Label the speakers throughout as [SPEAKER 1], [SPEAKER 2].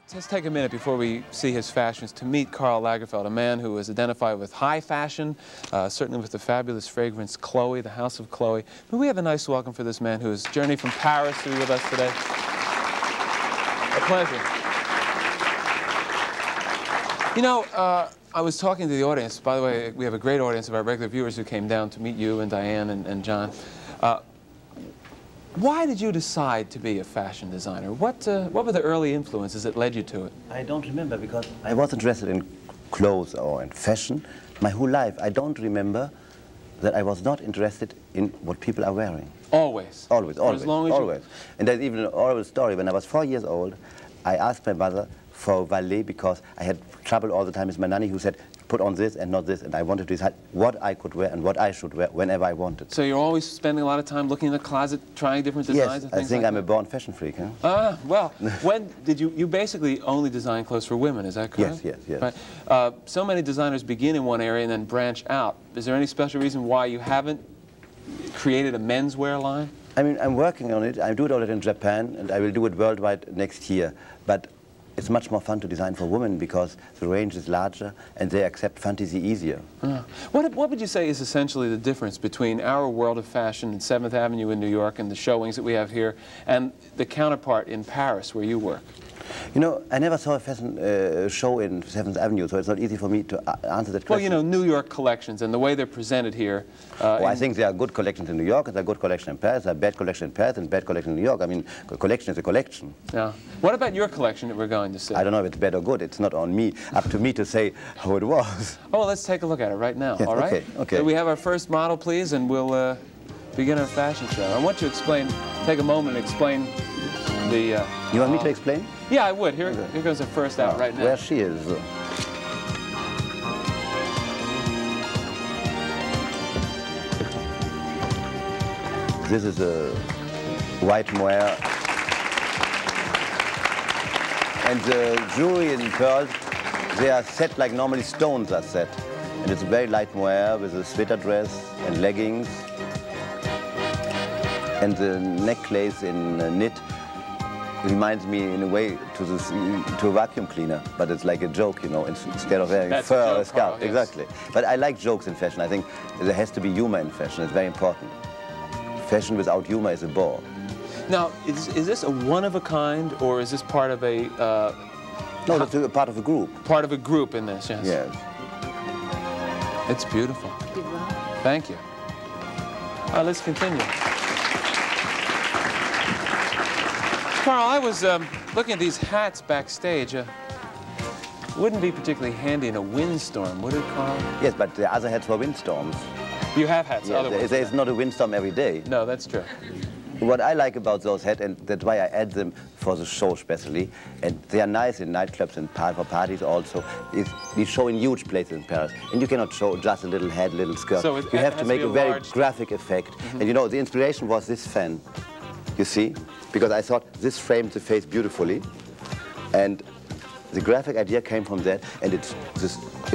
[SPEAKER 1] Just take a minute before we see his fashions to meet Karl Lagerfeld, a man who is identified with high fashion, certainly with the fabulous fragrance Chloe, the House of Chloe. But we have a nice welcome for this man who has journeyed from Paris to be with us today. A pleasure. You know, I was talking to the audience. By the way, we have a great audience of our regular viewers who came down to meet you and Diane and John. Why did you decide to be a fashion designer? What were the early influences that led you to it?
[SPEAKER 2] I don't remember because I was interested in clothes or in fashion my whole life. I don't remember that I was not interested in what people are wearing.
[SPEAKER 1] Always?
[SPEAKER 2] Always, always,
[SPEAKER 1] as long as
[SPEAKER 2] always. And there's even an horrible story. When I was 4 years old, I asked my mother for valet because I had trouble all the time with my nanny who said, put on this and not this, and I wanted to decide what I could wear and what I should wear whenever I wanted.
[SPEAKER 1] So you're always spending a lot of time looking in the closet, trying different designs and things
[SPEAKER 2] I think
[SPEAKER 1] like
[SPEAKER 2] I'm
[SPEAKER 1] that?
[SPEAKER 2] a born fashion freak. Huh?
[SPEAKER 1] Ah, well, when did you basically only design clothes for women, is that correct?
[SPEAKER 2] Yes, yes, yes.
[SPEAKER 1] Right. So many designers begin in one area and then branch out. Is there any special reason why you haven't created a menswear line?
[SPEAKER 2] I mean, I'm working on it. I do it already in Japan, and I will do it worldwide next year. But it's much more fun to design for women because the range is larger and they accept fantasy easier.
[SPEAKER 1] What would you say is essentially the difference between our world of fashion in 7th Avenue in New York and the showings that we have here and the counterpart in Paris where you work?
[SPEAKER 2] You know, I never saw a fashion show in 7th Avenue, so it's not easy for me to answer that question.
[SPEAKER 1] Well, you know, New York collections and the way they're presented here.
[SPEAKER 2] Well, I think there are good collections in New York, and there are good collections in Paris, there are bad collections in Paris, and bad collections in New York. I mean, a collection is a collection.
[SPEAKER 1] Yeah. What about your collection that we're going to see?
[SPEAKER 2] I don't know if it's bad or good. It's not on me, up to me to say how it was.
[SPEAKER 1] Oh, well, let's take a look at it right now,
[SPEAKER 2] Yes,
[SPEAKER 1] all right?
[SPEAKER 2] okay, okay.
[SPEAKER 1] So we have our first model, please, and we'll begin our fashion show. I want you to explain, take a moment and explain the...
[SPEAKER 2] You want me to explain?
[SPEAKER 1] Yeah, I would. Here goes the first out right now.
[SPEAKER 2] Where she is. This is a white mohair. And the jewelry in pearls, they are set like normally stones are set. And it's a very light mohair with a sweater dress and leggings. And the necklace in knit reminds me in a way to a vacuum cleaner, but it's like a joke, you know, instead of wearing fur or scalp.
[SPEAKER 1] Yes.
[SPEAKER 2] Exactly. But I like jokes in fashion. I think there has to be humor in fashion. It's very important. Fashion without humor is a bore.
[SPEAKER 1] Now, is this a one-of-a-kind, or is this part of a...
[SPEAKER 2] No, that's a part of a group.
[SPEAKER 1] Part of a group in this, yes.
[SPEAKER 2] Yes.
[SPEAKER 1] It's beautiful. Thank you. All right, let's continue. Karl, I was looking at these hats backstage. Wouldn't be particularly handy in a windstorm, would it, Karl?
[SPEAKER 2] Yes, but the other hats for windstorms.
[SPEAKER 1] You have hats,
[SPEAKER 2] Yeah,
[SPEAKER 1] other ones.
[SPEAKER 2] there's not a windstorm every day.
[SPEAKER 1] No, that's true.
[SPEAKER 2] What I like about those hats, and that's why I add them for the show especially, and they are nice in nightclubs and for parties also, is we show in huge places in Paris. And you cannot show just a little head, little skirt.
[SPEAKER 1] So
[SPEAKER 2] you have to make a very graphic effect. And you know, the inspiration was this fan, you see? Because I thought this framed the face beautifully. And the graphic idea came from that, and it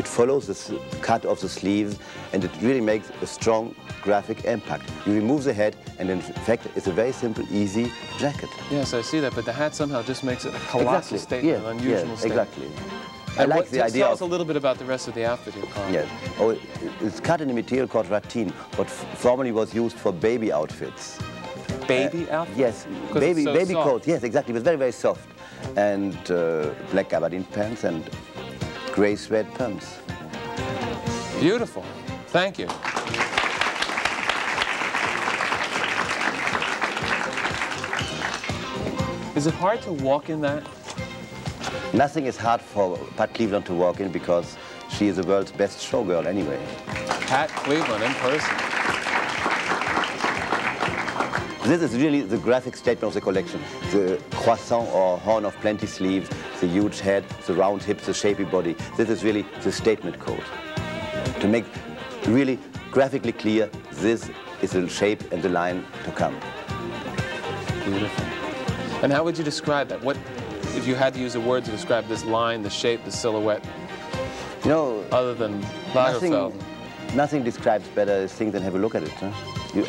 [SPEAKER 2] follows the cut of the sleeves, and it really makes a strong graphic impact. You remove the head, and in fact, it's a very simple, easy jacket.
[SPEAKER 1] Yes, I see that, but the hat somehow just makes it a colossal statement, an unusual statement.
[SPEAKER 2] Exactly. I like the idea
[SPEAKER 1] Tell us a little bit about the rest of the outfit here, Karl.
[SPEAKER 2] Yes. Oh, it's cut in a material called rattan, what formerly was used for baby outfits.
[SPEAKER 1] Baby outfit?
[SPEAKER 2] Yes, baby coat. Yes, exactly. It was very, very soft. And black gabardine pants and gray suede pumps.
[SPEAKER 1] Beautiful. Thank you. Is it hard to walk in that?
[SPEAKER 2] Nothing is hard for Pat Cleveland to walk in because she is the world's best showgirl anyway.
[SPEAKER 1] Pat Cleveland in person.
[SPEAKER 2] This is really the graphic statement of the collection. The croissant or horn of plenty sleeves, the huge head, the round hips, the shapy body. This is really the statement code. To make really graphically clear, this is the shape and the line to come.
[SPEAKER 1] Beautiful. And how would you describe that? What, if you had to use a word to describe this line, the shape, the silhouette?
[SPEAKER 2] You know,
[SPEAKER 1] other than Lagerfeld.
[SPEAKER 2] Nothing describes better things than have a look at it. Huh?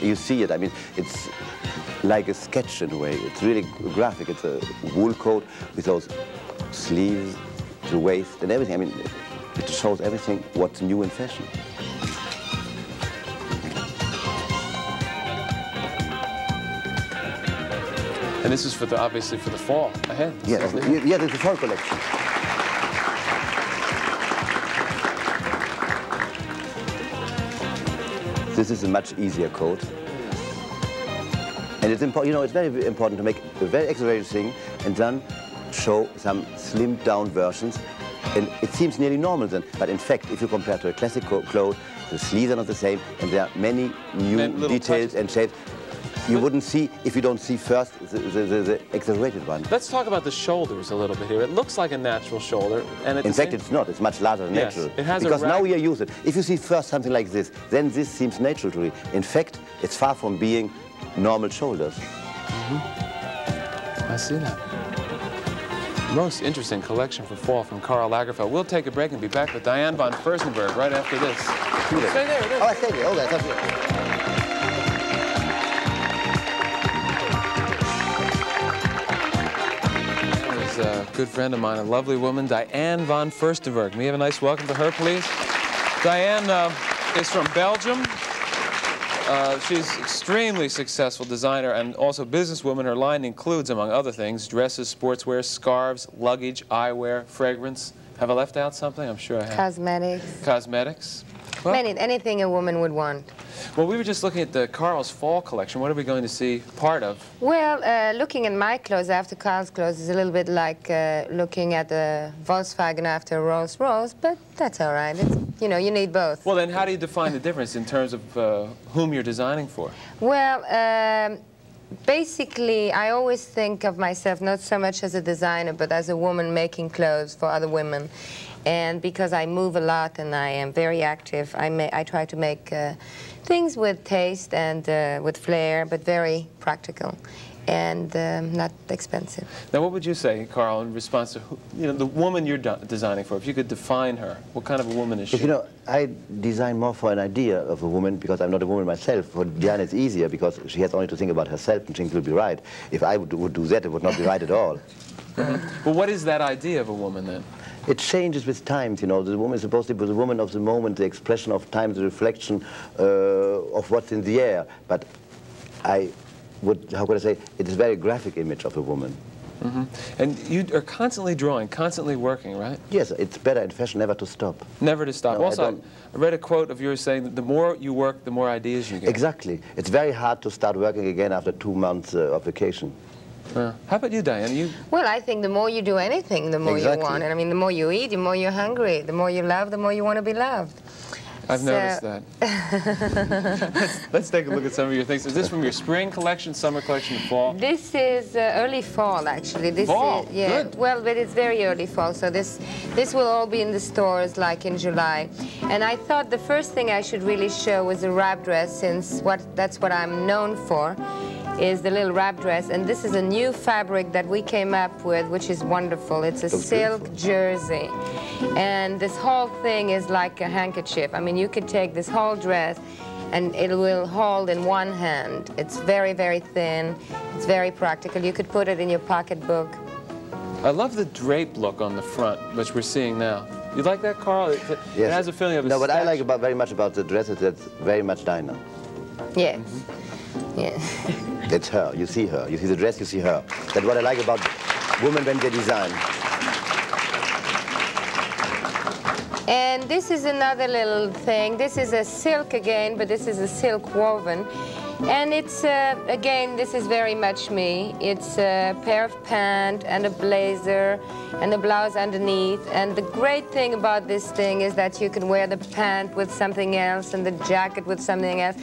[SPEAKER 2] You see it. I mean, it's like a sketch in a way. It's really graphic. It's a wool coat with those sleeves, the waist, and everything. I mean, it shows everything what's new in fashion.
[SPEAKER 1] And this is for the, obviously for the fall ahead.
[SPEAKER 2] Yeah, this is the fall collection. This is a much easier coat. And it's important, you know, it's very important to make a very exaggerated thing and then show some slimmed down versions. And it seems nearly normal then, but in fact, if you compare to a classic clothes, the sleeves are not the same, and there are many new details and shapes you wouldn't see if you don't see first the exaggerated one.
[SPEAKER 1] Let's talk about the shoulders a little bit here. It looks like a natural shoulder, and
[SPEAKER 2] in fact, it's not. It's much larger than natural.
[SPEAKER 1] It has
[SPEAKER 2] because now we are used to it. If you see first something like this, then this seems natural to me. In fact, it's far from being normal shoulders.
[SPEAKER 1] I see that. Most interesting collection for fall from Karl Lagerfeld. We'll take a break and be back with Diane VonFurstenberg right after this. Stay there.
[SPEAKER 2] Oh, I stay there. Oh, that's up
[SPEAKER 1] a good friend of mine, a lovely woman, Diane VonFurstenberg. May we have a nice welcome to her, please? Diane is from Belgium. She's an extremely successful designer and also businesswoman. Her line includes, among other things, dresses, sportswear, scarves, luggage, eyewear, fragrance. Have I left out something? I'm sure I have.
[SPEAKER 3] Cosmetics.
[SPEAKER 1] Cosmetics. Well,
[SPEAKER 3] anything a woman would want.
[SPEAKER 1] Well, we were just looking at the Karl's fall collection. What are we going to see part of?
[SPEAKER 3] Well, looking at my clothes after Karl's clothes is a little bit like looking at a Volkswagen after a Rolls Royce, but that's all right. It's, you know, you need both.
[SPEAKER 1] Well, then how do you define the difference in terms of whom you're designing for?
[SPEAKER 3] Well, basically, I always think of myself not so much as a designer, but as a woman making clothes for other women. And because I move a lot and I am very active, I try to make things with taste and with flair, but very practical and not expensive.
[SPEAKER 1] Now, what would you say, Karl, in response to the woman you're designing for? If you could define her, what kind of a woman is she?
[SPEAKER 2] You know, I design more for an idea of a woman because I'm not a woman myself. For Diane, it's easier because she has only to think about herself and things will be right. If I would do that, it would not be right at all.
[SPEAKER 1] Well, what is that idea of a woman then?
[SPEAKER 2] It changes with times, you know. The woman is supposed to be the woman of the moment, the expression of time, the reflection of what's in the air. But I would, how could I say, it is a very graphic image of a woman.
[SPEAKER 1] And you are constantly drawing, constantly working, right?
[SPEAKER 2] Yes, it's better in fashion never to stop.
[SPEAKER 1] Never to stop.
[SPEAKER 2] No,
[SPEAKER 1] also, I read a quote of yours saying that the more you work, the more ideas you get.
[SPEAKER 2] Exactly. It's very hard to start working again after 2 months of vacation.
[SPEAKER 1] How about you, Diane?
[SPEAKER 3] Well, I think the more you do anything, the more you want. And I mean, the more you eat, the more you're hungry. The more you love, the more you want to be loved.
[SPEAKER 1] I've noticed that. Let's take a look at some of your things. Is this from your spring collection, summer collection, fall?
[SPEAKER 3] This is early fall, actually. This
[SPEAKER 1] fall?
[SPEAKER 3] Is, yeah.
[SPEAKER 1] Good.
[SPEAKER 3] Well, but it's very early fall, so this will all be in the stores like in July. And I thought the first thing I should really show was a wrap dress, since that's what I'm known for, is the little wrap dress. And this is a new fabric that we came up with, which is wonderful. It's a silk jersey. And this whole thing is like a handkerchief. I mean, you could take this whole dress and it will hold in one hand. It's very, very thin. It's very practical. You could put it in your pocketbook.
[SPEAKER 1] I love the drape look on the front, which we're seeing now. You like that, Karl? It has a feeling of a
[SPEAKER 2] what I like very much about the dress is it's very much Dinah.
[SPEAKER 3] Yes. Yeah.
[SPEAKER 2] It's her. You see her. You see the dress, you see her. That's what I like about women when they design.
[SPEAKER 3] And this is another little thing. This is a silk again, but this is a silk woven. And it's, again, this is very much me. It's a pair of pants and a blazer and a blouse underneath. And the great thing about this thing is that you can wear the pant with something else and the jacket with something else.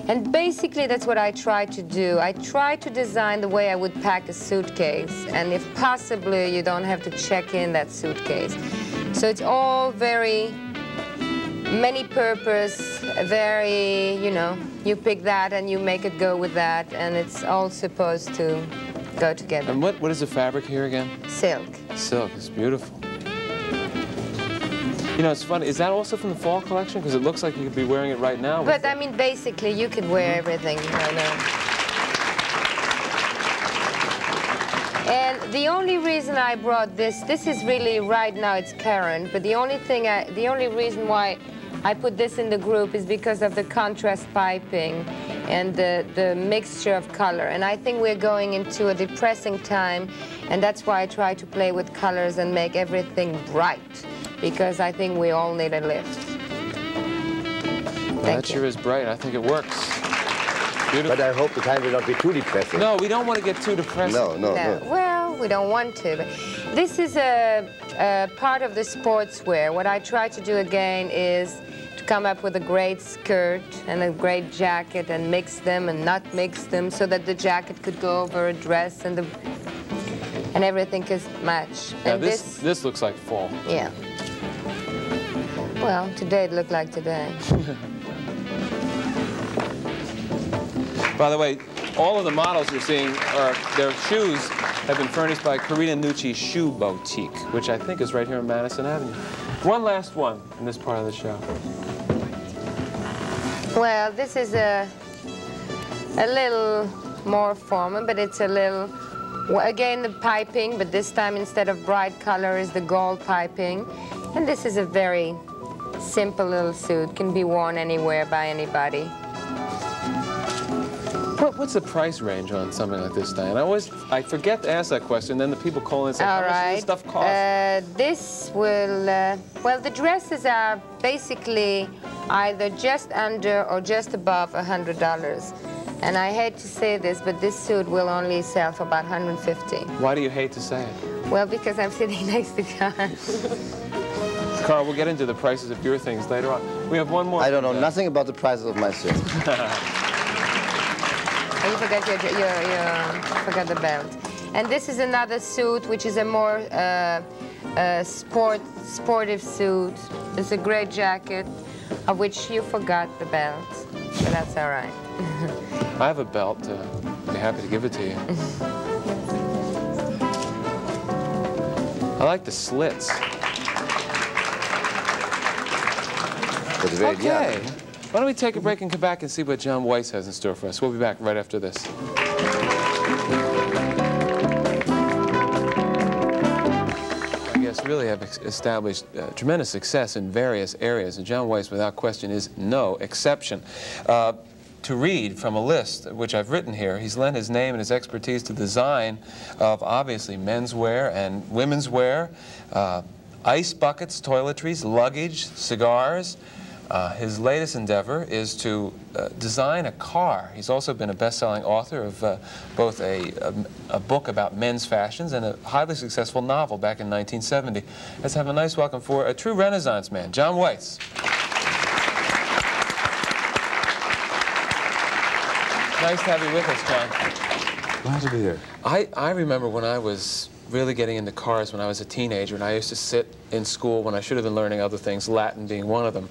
[SPEAKER 3] And basically, that's what I try to do. I try to design the way I would pack a suitcase. And if possibly, you don't have to check in that suitcase. So it's all very many-purpose, very, you know, you pick that and you make it go with that, and it's all supposed to go together.
[SPEAKER 1] And what is the fabric here again?
[SPEAKER 3] Silk.
[SPEAKER 1] Silk. It's beautiful. You know, it's funny. Is that also from the fall collection? Because it looks like you could be wearing it right now.
[SPEAKER 3] But, I mean, basically, you could wear everything right now. And the only reason I brought this is really right now it's current, but the only reason why I put this in the group is because of the contrast piping and the mixture of color. And I think we're going into a depressing time, and that's why I try to play with colors and make everything bright, because I think we all need a lift.
[SPEAKER 1] Well, that sure is bright. I think it works. Beautiful.
[SPEAKER 2] But I hope the time will not be too depressing.
[SPEAKER 1] No, we don't want to get too depressing.
[SPEAKER 2] No.
[SPEAKER 3] Well, we don't want to. But this is a part of the sportswear. What I try to do again is to come up with a great skirt and a great jacket and mix them and not mix them so that the jacket could go over a dress and everything could match.
[SPEAKER 1] Now
[SPEAKER 3] And
[SPEAKER 1] this looks like fall.
[SPEAKER 3] Yeah. Well, today it looked like today.
[SPEAKER 1] By the way, all of the models you're seeing, their shoes have been furnished by Carina Nucci's Shoe Boutique, which I think is right here on Madison Avenue. One last one in this part of the show.
[SPEAKER 3] Well, this is a little more formal, but it's a little, again, the piping, but this time instead of bright color is the gold piping. And this is a very simple little suit, can be worn anywhere by anybody.
[SPEAKER 1] What's the price range on something like this, Diane? I forget to ask that question, then the people call in and say, how much does this stuff cost?
[SPEAKER 3] This will, well, the dresses are basically either just under or just above $100. And I hate to say this, but this suit will only sell for about $150.
[SPEAKER 1] Why do you hate to say it?
[SPEAKER 3] Well, because I'm sitting next to Karl.
[SPEAKER 1] Carl, we'll get into the prices of your things later on. We have one more.
[SPEAKER 2] I don't know nothing about the prices of my suits.
[SPEAKER 3] Oh, you forgot the belt. And this is another suit, which is a more sportive suit. It's a great jacket, of which you forgot the belt, but that's all right.
[SPEAKER 1] I have a belt. I'd be happy to give it to you. I like the slits. Okay. Why don't we take a break and come back and see what John Weitz has in store for us. We'll be back right after this. Our guests really have established tremendous success in various areas, and John Weitz, without question, is no exception. To read from a list, which I've written here, he's lent his name and his expertise to the design of, obviously, menswear and women's wear, ice buckets, toiletries, luggage, cigars. His latest endeavor is to design a car. He's also been a best-selling author of both a book about men's fashions and a highly successful novel back in 1970. Let's have a nice welcome for a true Renaissance man, John Weitz. Nice to have you with us, John.
[SPEAKER 4] Glad to be here.
[SPEAKER 1] I remember when I was really getting into cars when I was a teenager, and I used to sit in school when I should have been learning other things, Latin being one of them,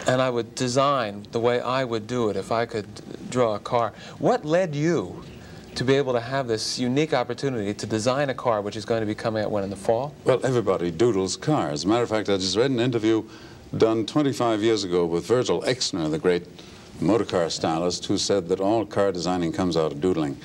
[SPEAKER 1] and I would design the way I would do it if I could draw a car. What led you to be able to have this unique opportunity to design a car which is going to be coming out when, in the fall?
[SPEAKER 4] Well, everybody doodles cars. As a matter of fact, I just read an interview done 25 years ago with Virgil Exner, the great motorcar stylist, who said that all car designing comes out of doodling.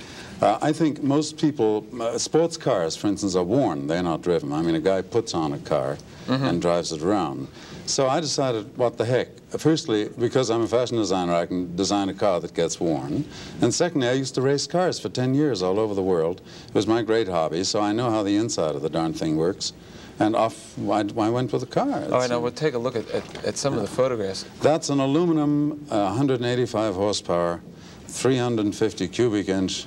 [SPEAKER 4] I think most people, sports cars, for instance, are worn. They're not driven. I mean, a guy puts on a car and drives it around. So I decided, what the heck? Firstly, because I'm a fashion designer, I can design a car that gets worn. And secondly, I used to race cars for 10 years all over the world. It was my great hobby, so I know how the inside of the darn thing works. And off I went with the car.
[SPEAKER 1] All right, now we'll take a look at some of the photographs.
[SPEAKER 4] That's an aluminum 185 horsepower, 350 cubic inch,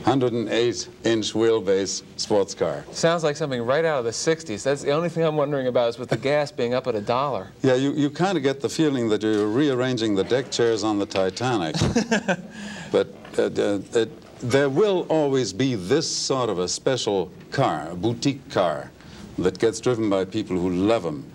[SPEAKER 4] 108-inch wheelbase sports car.
[SPEAKER 1] Sounds like something right out of the 60s. That's the only thing I'm wondering about is with the gas being up at $1.
[SPEAKER 4] Yeah, you kind of get the feeling that you're rearranging the deck chairs on the Titanic. But there will always be this sort of a special car, a boutique car, that gets driven by people who love them.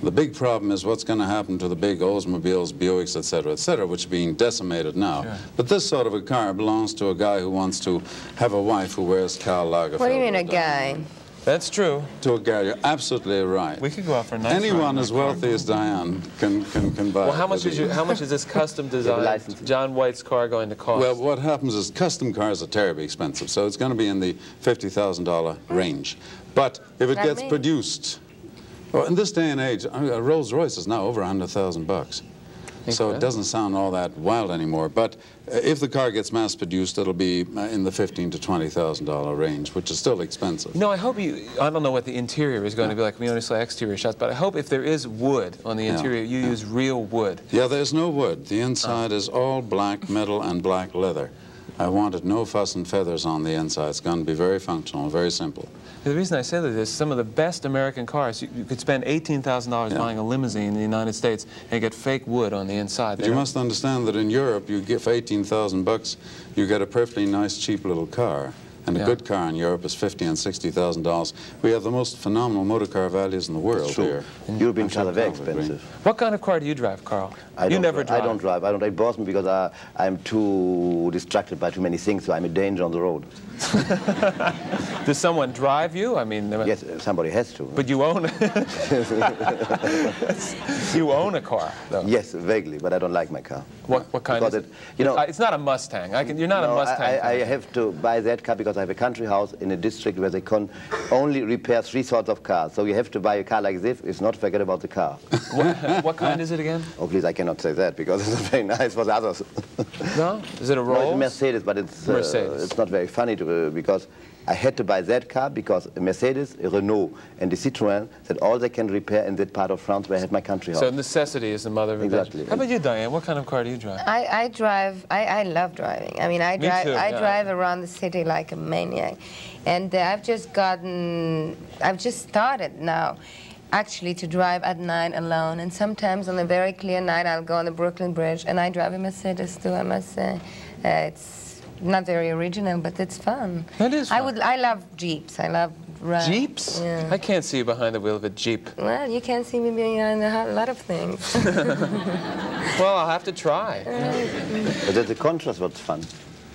[SPEAKER 4] The big problem is what's going to happen to the big Oldsmobiles, Buicks, etc., which are being decimated now. Sure. But this sort of a car belongs to a guy who wants to have a wife who wears Karl Lagerfeld.
[SPEAKER 3] What do you mean, a guy?
[SPEAKER 1] That's true.
[SPEAKER 4] To a garage. You're absolutely right.
[SPEAKER 1] We could go out for a nice
[SPEAKER 4] Anyone
[SPEAKER 1] ride.
[SPEAKER 4] as wealthy as Diane can buy.
[SPEAKER 1] Well, how much is this custom designed John Weitz car going to cost?
[SPEAKER 4] Well, what happens is custom cars are terribly expensive, so it's going to be in the $50,000 range. But if it gets produced, well, in this day and age, a Rolls Royce is now over $100,000. So it doesn't sound all that wild anymore. But if the car gets mass-produced, it'll be in the $15,000 to $20,000 range, which is still expensive.
[SPEAKER 1] No, I hope I don't know what the interior is going to be like. We only saw exterior shots, but I hope if there is wood on the interior, you use real wood.
[SPEAKER 4] Yeah, there's no wood. The inside is all black metal and black leather. I wanted no fuss and feathers on the inside. It's going to be very functional, very simple.
[SPEAKER 1] The reason I say that is some of the best American cars, you could spend $18,000 buying a limousine in the United States and get fake wood on the inside.
[SPEAKER 4] But you must understand that in Europe, you get for 18,000 bucks, you get a perfectly nice, cheap little car. And a good car in Europe is $50,000 and $60,000. We have the most phenomenal motor car values in the world here.
[SPEAKER 2] European cars are very expensive.
[SPEAKER 1] What kind of car do you drive, Karl? You never drive.
[SPEAKER 2] I don't drive. I don't drive Boston because I'm too distracted by too many things, so I'm a danger on the road.
[SPEAKER 1] Does someone drive you? I mean,
[SPEAKER 2] yes, somebody has to.
[SPEAKER 1] But you own you own a car, though.
[SPEAKER 2] Yes, vaguely, but I don't like my car.
[SPEAKER 1] What kind is it? You know, it's not a Mustang. You're not a Mustang.
[SPEAKER 2] I have to buy that car because I have a country house in a district where they can only repair 3 sorts of cars. So you have to buy a car like this. It's not forget about the car.
[SPEAKER 1] What kind is it again?
[SPEAKER 2] Oh, please, I cannot say that because it's not very nice for the others.
[SPEAKER 1] No? Is it a Rolls?
[SPEAKER 2] No, it's a Mercedes, but it's not very funny because I had to buy that car because a Mercedes, a Renault, and a Citroën said all they can repair in that part of France where I had my country house.
[SPEAKER 1] So necessity is the mother of invention.
[SPEAKER 2] Exactly.
[SPEAKER 1] How about you, Diane? What kind of car do you drive?
[SPEAKER 3] I love driving. I mean, I drive around the city like a maniac. And I've just started now actually to drive at night alone. And sometimes on a very clear night, I'll go on the Brooklyn Bridge and I drive a Mercedes too, I must say. It's not very original, but it's fun.
[SPEAKER 1] That is fun.
[SPEAKER 3] I love Jeeps. I love
[SPEAKER 1] Jeeps?
[SPEAKER 3] Yeah.
[SPEAKER 1] I can't see you behind the wheel of a Jeep.
[SPEAKER 3] Well, you can't see me behind a lot of things.
[SPEAKER 1] Well, I'll have to try.
[SPEAKER 2] But there's a contrast what's fun.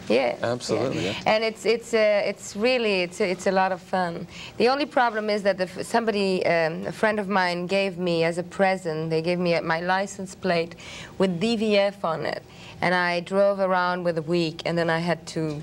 [SPEAKER 3] Yeah,
[SPEAKER 1] absolutely.
[SPEAKER 3] Yeah. And it's really a lot of fun. The only problem is that a friend of mine gave me as a present. They gave me my license plate with DVF on it, and I drove around with a week, and then I had to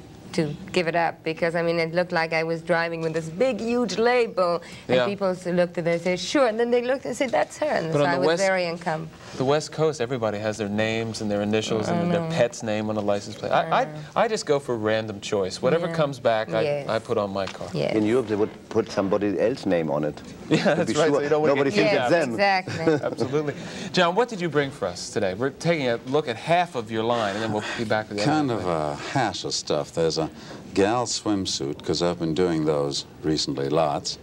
[SPEAKER 3] give it up because I mean it looked like I was driving with this big huge label, and people looked at it and said sure, and then they looked and said that's her, and so I was very uncomfortable.
[SPEAKER 1] The West Coast, everybody has their names and their initials and their pet's name on the license plate. I just go for random choice. Whatever comes back, I put on my car.
[SPEAKER 3] Yes.
[SPEAKER 2] In Europe, they would put somebody else's name on it.
[SPEAKER 1] Yeah, that's right.
[SPEAKER 2] Sure.
[SPEAKER 1] So
[SPEAKER 2] Nobody thinks it's them.
[SPEAKER 3] Exactly.
[SPEAKER 1] Absolutely. John, what did you bring for us today? We're taking a look at half of your line, and then we'll be back with the
[SPEAKER 4] kind of a hash of stuff. There's a gal swimsuit, because I've been doing those recently, lots,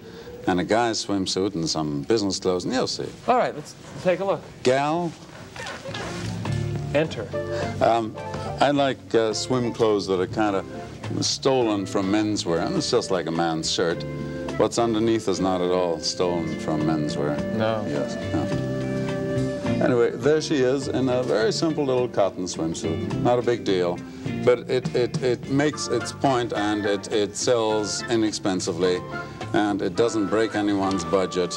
[SPEAKER 4] and a guy's swimsuit and some business clothes, and you'll see.
[SPEAKER 1] All right, let's take a look.
[SPEAKER 4] Gal.
[SPEAKER 1] Enter.
[SPEAKER 4] I like swim clothes that are kind of stolen from menswear, and it's just like a man's shirt. What's underneath is not at all stolen from menswear.
[SPEAKER 1] No.
[SPEAKER 4] Yes. No. Anyway, there she is in a very simple little cotton swimsuit. Not a big deal, but it makes its point, and it sells inexpensively, and it doesn't break anyone's budget,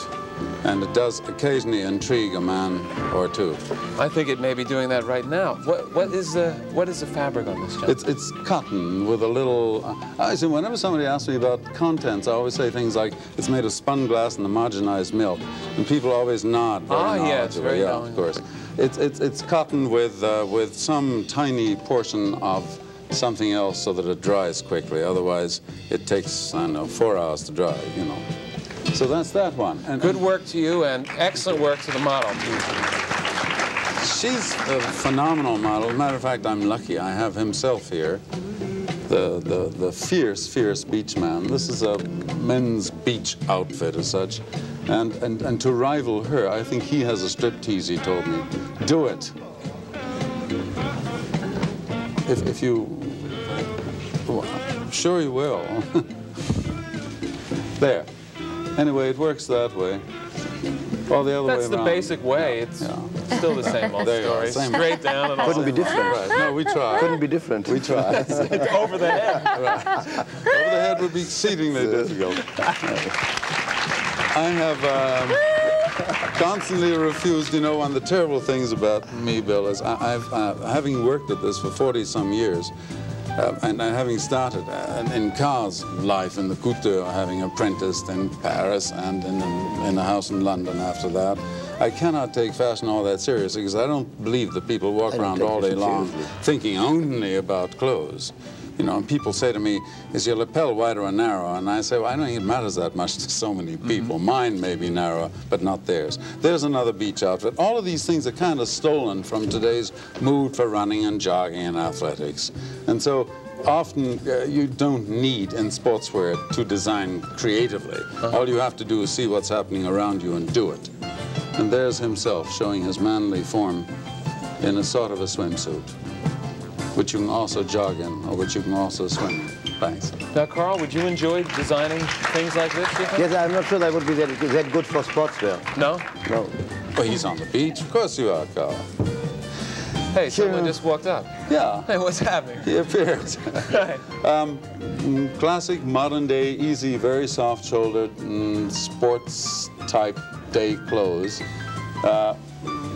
[SPEAKER 4] and it does occasionally intrigue a man or two.
[SPEAKER 1] I think it may be doing that right now. What is the fabric on this, John?
[SPEAKER 4] It's cotton with a little. I see. Whenever somebody asks me about contents, I always say things like it's made of spun glass and homogenized milk, and people always nod.
[SPEAKER 1] Yes, very
[SPEAKER 4] of course. It's cotton with some tiny portion of something else so that it dries quickly. Otherwise, it takes, I don't know, 4 hours to dry. You know. So that's that one. And
[SPEAKER 1] good work to you, and excellent work to the model.
[SPEAKER 4] She's a phenomenal model. Matter of fact, I'm lucky. I have himself here, the fierce beach man. This is a men's beach outfit as such, and to rival her, I think he has a striptease. He told me, do it. If you, well, I'm sure you will. There. Anyway, it works that way. Well, the other way
[SPEAKER 1] That's the
[SPEAKER 4] around.
[SPEAKER 1] base way. It's still the same old
[SPEAKER 4] There you
[SPEAKER 1] story.
[SPEAKER 4] are, same.
[SPEAKER 1] Straight down and all.
[SPEAKER 2] Couldn't be different.
[SPEAKER 4] Right. No, we tried.
[SPEAKER 2] Couldn't be different.
[SPEAKER 4] We tried.
[SPEAKER 1] It's over the head.
[SPEAKER 4] Right. Over the head would be exceedingly difficult. I have constantly refused, you know, one of the terrible things about me, Bill, is having worked at this for 40-some years, and having started in Karl's life in the couture, having apprenticed in Paris and in a house in London after that, I cannot take fashion all that seriously because I don't believe that people walk around all day long thinking only about clothes. You know, and people say to me, is your lapel wide or narrow? And I say, well, I don't think it matters that much to so many people. Mine may be narrow, but not theirs. There's another beach outfit. All of these things are kind of stolen from today's mood for running and jogging and athletics. And so often you don't need in sportswear to design creatively. All you have to do is see what's happening around you and do it. And there's himself showing his manly form in a sort of a swimsuit, which you can also jog in, or which you can also swim in. Thanks.
[SPEAKER 1] Now, Karl, would you enjoy designing things like this, do you think?
[SPEAKER 2] Yes, I'm not sure that would be that good for sportswear.
[SPEAKER 1] No?
[SPEAKER 2] No.
[SPEAKER 4] Well, he's on the beach. Of course you are, Karl.
[SPEAKER 1] Hey, someone just walked up.
[SPEAKER 4] Yeah.
[SPEAKER 1] Hey, what's happening?
[SPEAKER 4] He appeared. Classic, modern-day, easy, very soft-shouldered, sports-type day clothes.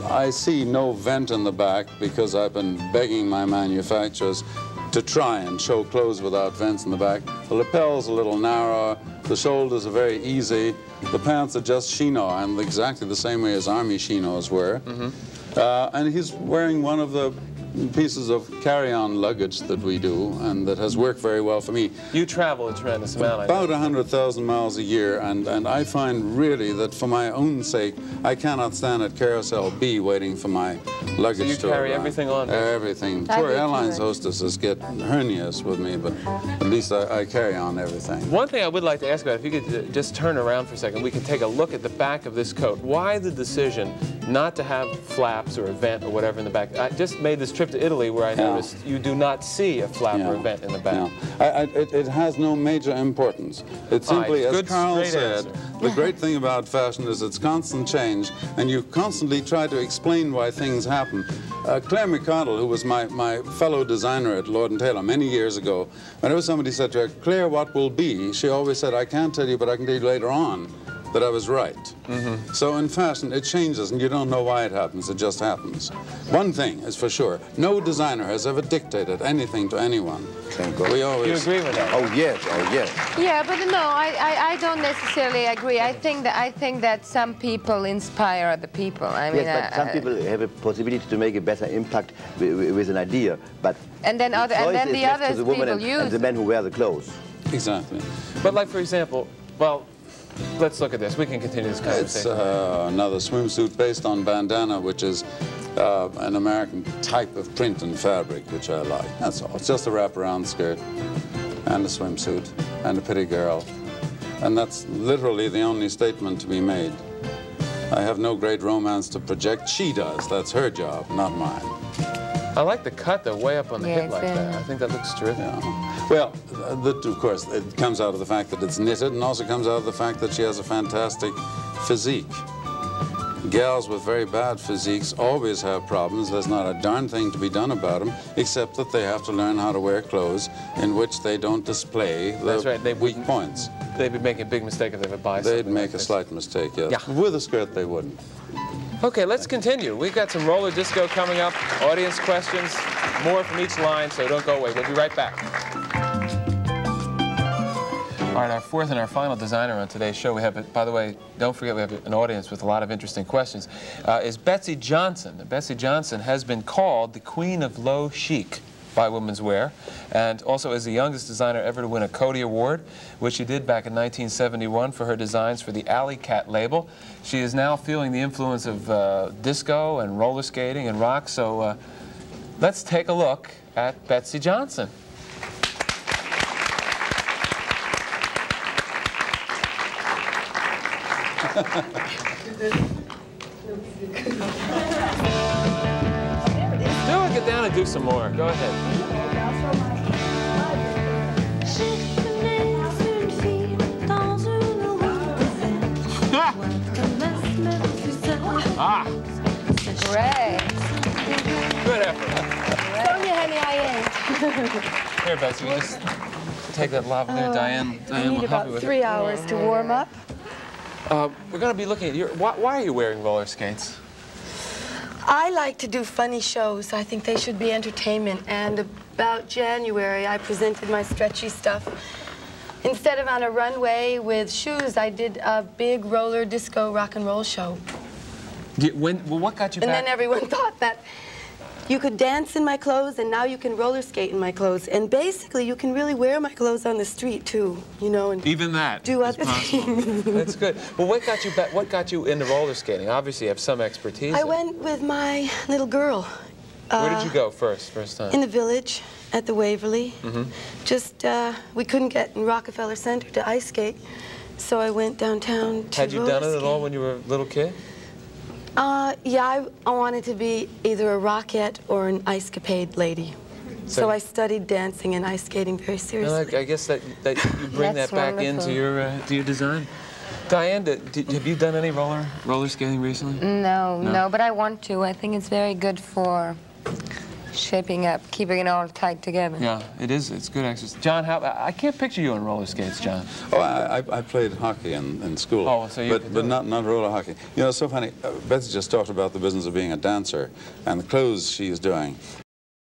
[SPEAKER 4] I see no vent in the back because I've been begging my manufacturers to try and show clothes without vents in the back. The lapel's a little narrower, the shoulders are very easy, the pants are just chino, and exactly the same way as army chinos were. And he's wearing one of the pieces of carry-on luggage that we do, and that has worked very well for me.
[SPEAKER 1] You travel a tremendous amount,
[SPEAKER 4] About 100,000 miles a year, and I find really that for my own sake, I cannot stand at Carousel B waiting for my luggage
[SPEAKER 1] So you carry everything on?
[SPEAKER 4] Everything.
[SPEAKER 3] I
[SPEAKER 4] Poor
[SPEAKER 3] do too,
[SPEAKER 4] airlines
[SPEAKER 3] actually.
[SPEAKER 4] hostesses get hernias with me, but at least I carry on everything.
[SPEAKER 1] One thing I would like to ask about, if you could just turn around for a second, we could take a look at the back of this coat. Why the decision not to have flaps or a vent or whatever in the back? I just made this trip to Italy where I noticed you do not see a flap or a vent in the back.
[SPEAKER 4] It has no major importance. It simply, as Karl said, the great thing about fashion is its constant change, and you constantly try to explain why things happen. Claire McCardle, who was my fellow designer at Lord & Taylor many years ago, whenever somebody said to her, Claire, what will be? She always said, I can't tell you, but I can tell you later on that I was right. So in fashion, it changes, and you don't know why it happens. It just happens. One thing is for sure, no designer has ever dictated anything to anyone.
[SPEAKER 2] Thank God.
[SPEAKER 4] We always...
[SPEAKER 1] You agree with that?
[SPEAKER 2] Oh, yes, oh, yes.
[SPEAKER 3] Yeah, but no, I don't necessarily agree. I think that some people inspire other people. I mean,
[SPEAKER 2] Yes, but some people have a possibility to make a better impact with an idea, but
[SPEAKER 3] and then the others
[SPEAKER 2] the woman
[SPEAKER 3] people use.
[SPEAKER 2] and the men who wear the clothes.
[SPEAKER 4] Exactly.
[SPEAKER 1] But like, for example, well, let's look at this. We can continue this
[SPEAKER 4] It's
[SPEAKER 1] conversation.
[SPEAKER 4] another swimsuit based on bandana, which is an American type of print and fabric, which I like. That's all. It's just a wraparound skirt and a swimsuit and a pretty girl. And that's literally the only statement to be made. I have no great romance to project. She does. That's her job, not mine.
[SPEAKER 1] I like the cut, though, way up on the
[SPEAKER 3] Yeah,
[SPEAKER 1] hip like
[SPEAKER 3] it's,
[SPEAKER 1] that. I think that looks terrific.
[SPEAKER 4] Yeah. Well, of course, it comes out of the fact that it's knitted, and also comes out of the fact that she has a fantastic physique. Gals with very bad physiques always have problems. There's not a darn thing to be done about them, except that they have to learn how to wear clothes in which they don't display the weak points.
[SPEAKER 1] They'd be making a big mistake if they would buy
[SPEAKER 4] They'd
[SPEAKER 1] something
[SPEAKER 4] make
[SPEAKER 1] like
[SPEAKER 4] a
[SPEAKER 1] this.
[SPEAKER 4] slight mistake, yes.
[SPEAKER 1] Yeah.
[SPEAKER 4] With a skirt, they wouldn't.
[SPEAKER 1] Okay, let's continue. We've got some roller disco coming up, audience questions, more from each line, so don't go away. We'll be right back. All right, our fourth and our final designer on today's show, we have, by the way, don't forget we have an audience with a lot of interesting questions, is Betsey Johnson. Betsey Johnson has been called the Queen of Low Chic by Women's Wear, and also is the youngest designer ever to win a Coty Award, which she did back in 1971 for her designs for the Alley Cat label. She is now feeling the influence of disco and roller skating and rock, so let's take a look at Betsey Johnson. Get down and do some more. Go ahead. effort.
[SPEAKER 5] Sonia, honey, I am.
[SPEAKER 1] Here, Betsey, you just take that lavalier. Diane
[SPEAKER 5] I
[SPEAKER 1] will
[SPEAKER 5] need
[SPEAKER 1] help you
[SPEAKER 5] about
[SPEAKER 1] with
[SPEAKER 5] 3
[SPEAKER 1] it.
[SPEAKER 5] hours to warm up.
[SPEAKER 1] We're going to be looking at your... Why are you wearing roller skates?
[SPEAKER 5] I like to do funny shows. I think they should be entertainment. And about January, I presented my stretchy stuff. Instead of on a runway with shoes, I did a big roller disco rock and roll show.
[SPEAKER 1] Well, what got you back?
[SPEAKER 5] And then everyone thought that you could dance in my clothes, and now you can roller skate in my clothes. And basically, you can really wear my clothes on the street, too, you know, and
[SPEAKER 1] even that
[SPEAKER 5] do other things.
[SPEAKER 1] That's good. Well, what got you back? What got you into roller skating? Obviously, you have some expertise.
[SPEAKER 5] I went with my little girl.
[SPEAKER 1] Where did you go first time?
[SPEAKER 5] In the Village at the Waverly. Just, we couldn't get in Rockefeller Center to ice skate, so I went downtown to
[SPEAKER 1] Had you
[SPEAKER 5] roller
[SPEAKER 1] done it at all
[SPEAKER 5] skate.
[SPEAKER 1] when you were a little kid?
[SPEAKER 5] Yeah, I wanted to be either a rockette or an ice-capade lady. So I studied dancing and ice skating very seriously.
[SPEAKER 1] I guess that you bring that
[SPEAKER 3] That's
[SPEAKER 1] back
[SPEAKER 3] wonderful.
[SPEAKER 1] into your design. Diane, have you done any roller skating recently?
[SPEAKER 3] No, but I want to. I think it's very good for shaping up, keeping it all tight together.
[SPEAKER 1] Yeah, it is. It's good exercise. John, I can't picture you on roller skates, John.
[SPEAKER 4] Oh, I played hockey in school.
[SPEAKER 1] Oh, so you
[SPEAKER 4] but not roller hockey. You know, it's so funny. Betsey just talked about the business of being a dancer and the clothes she is doing.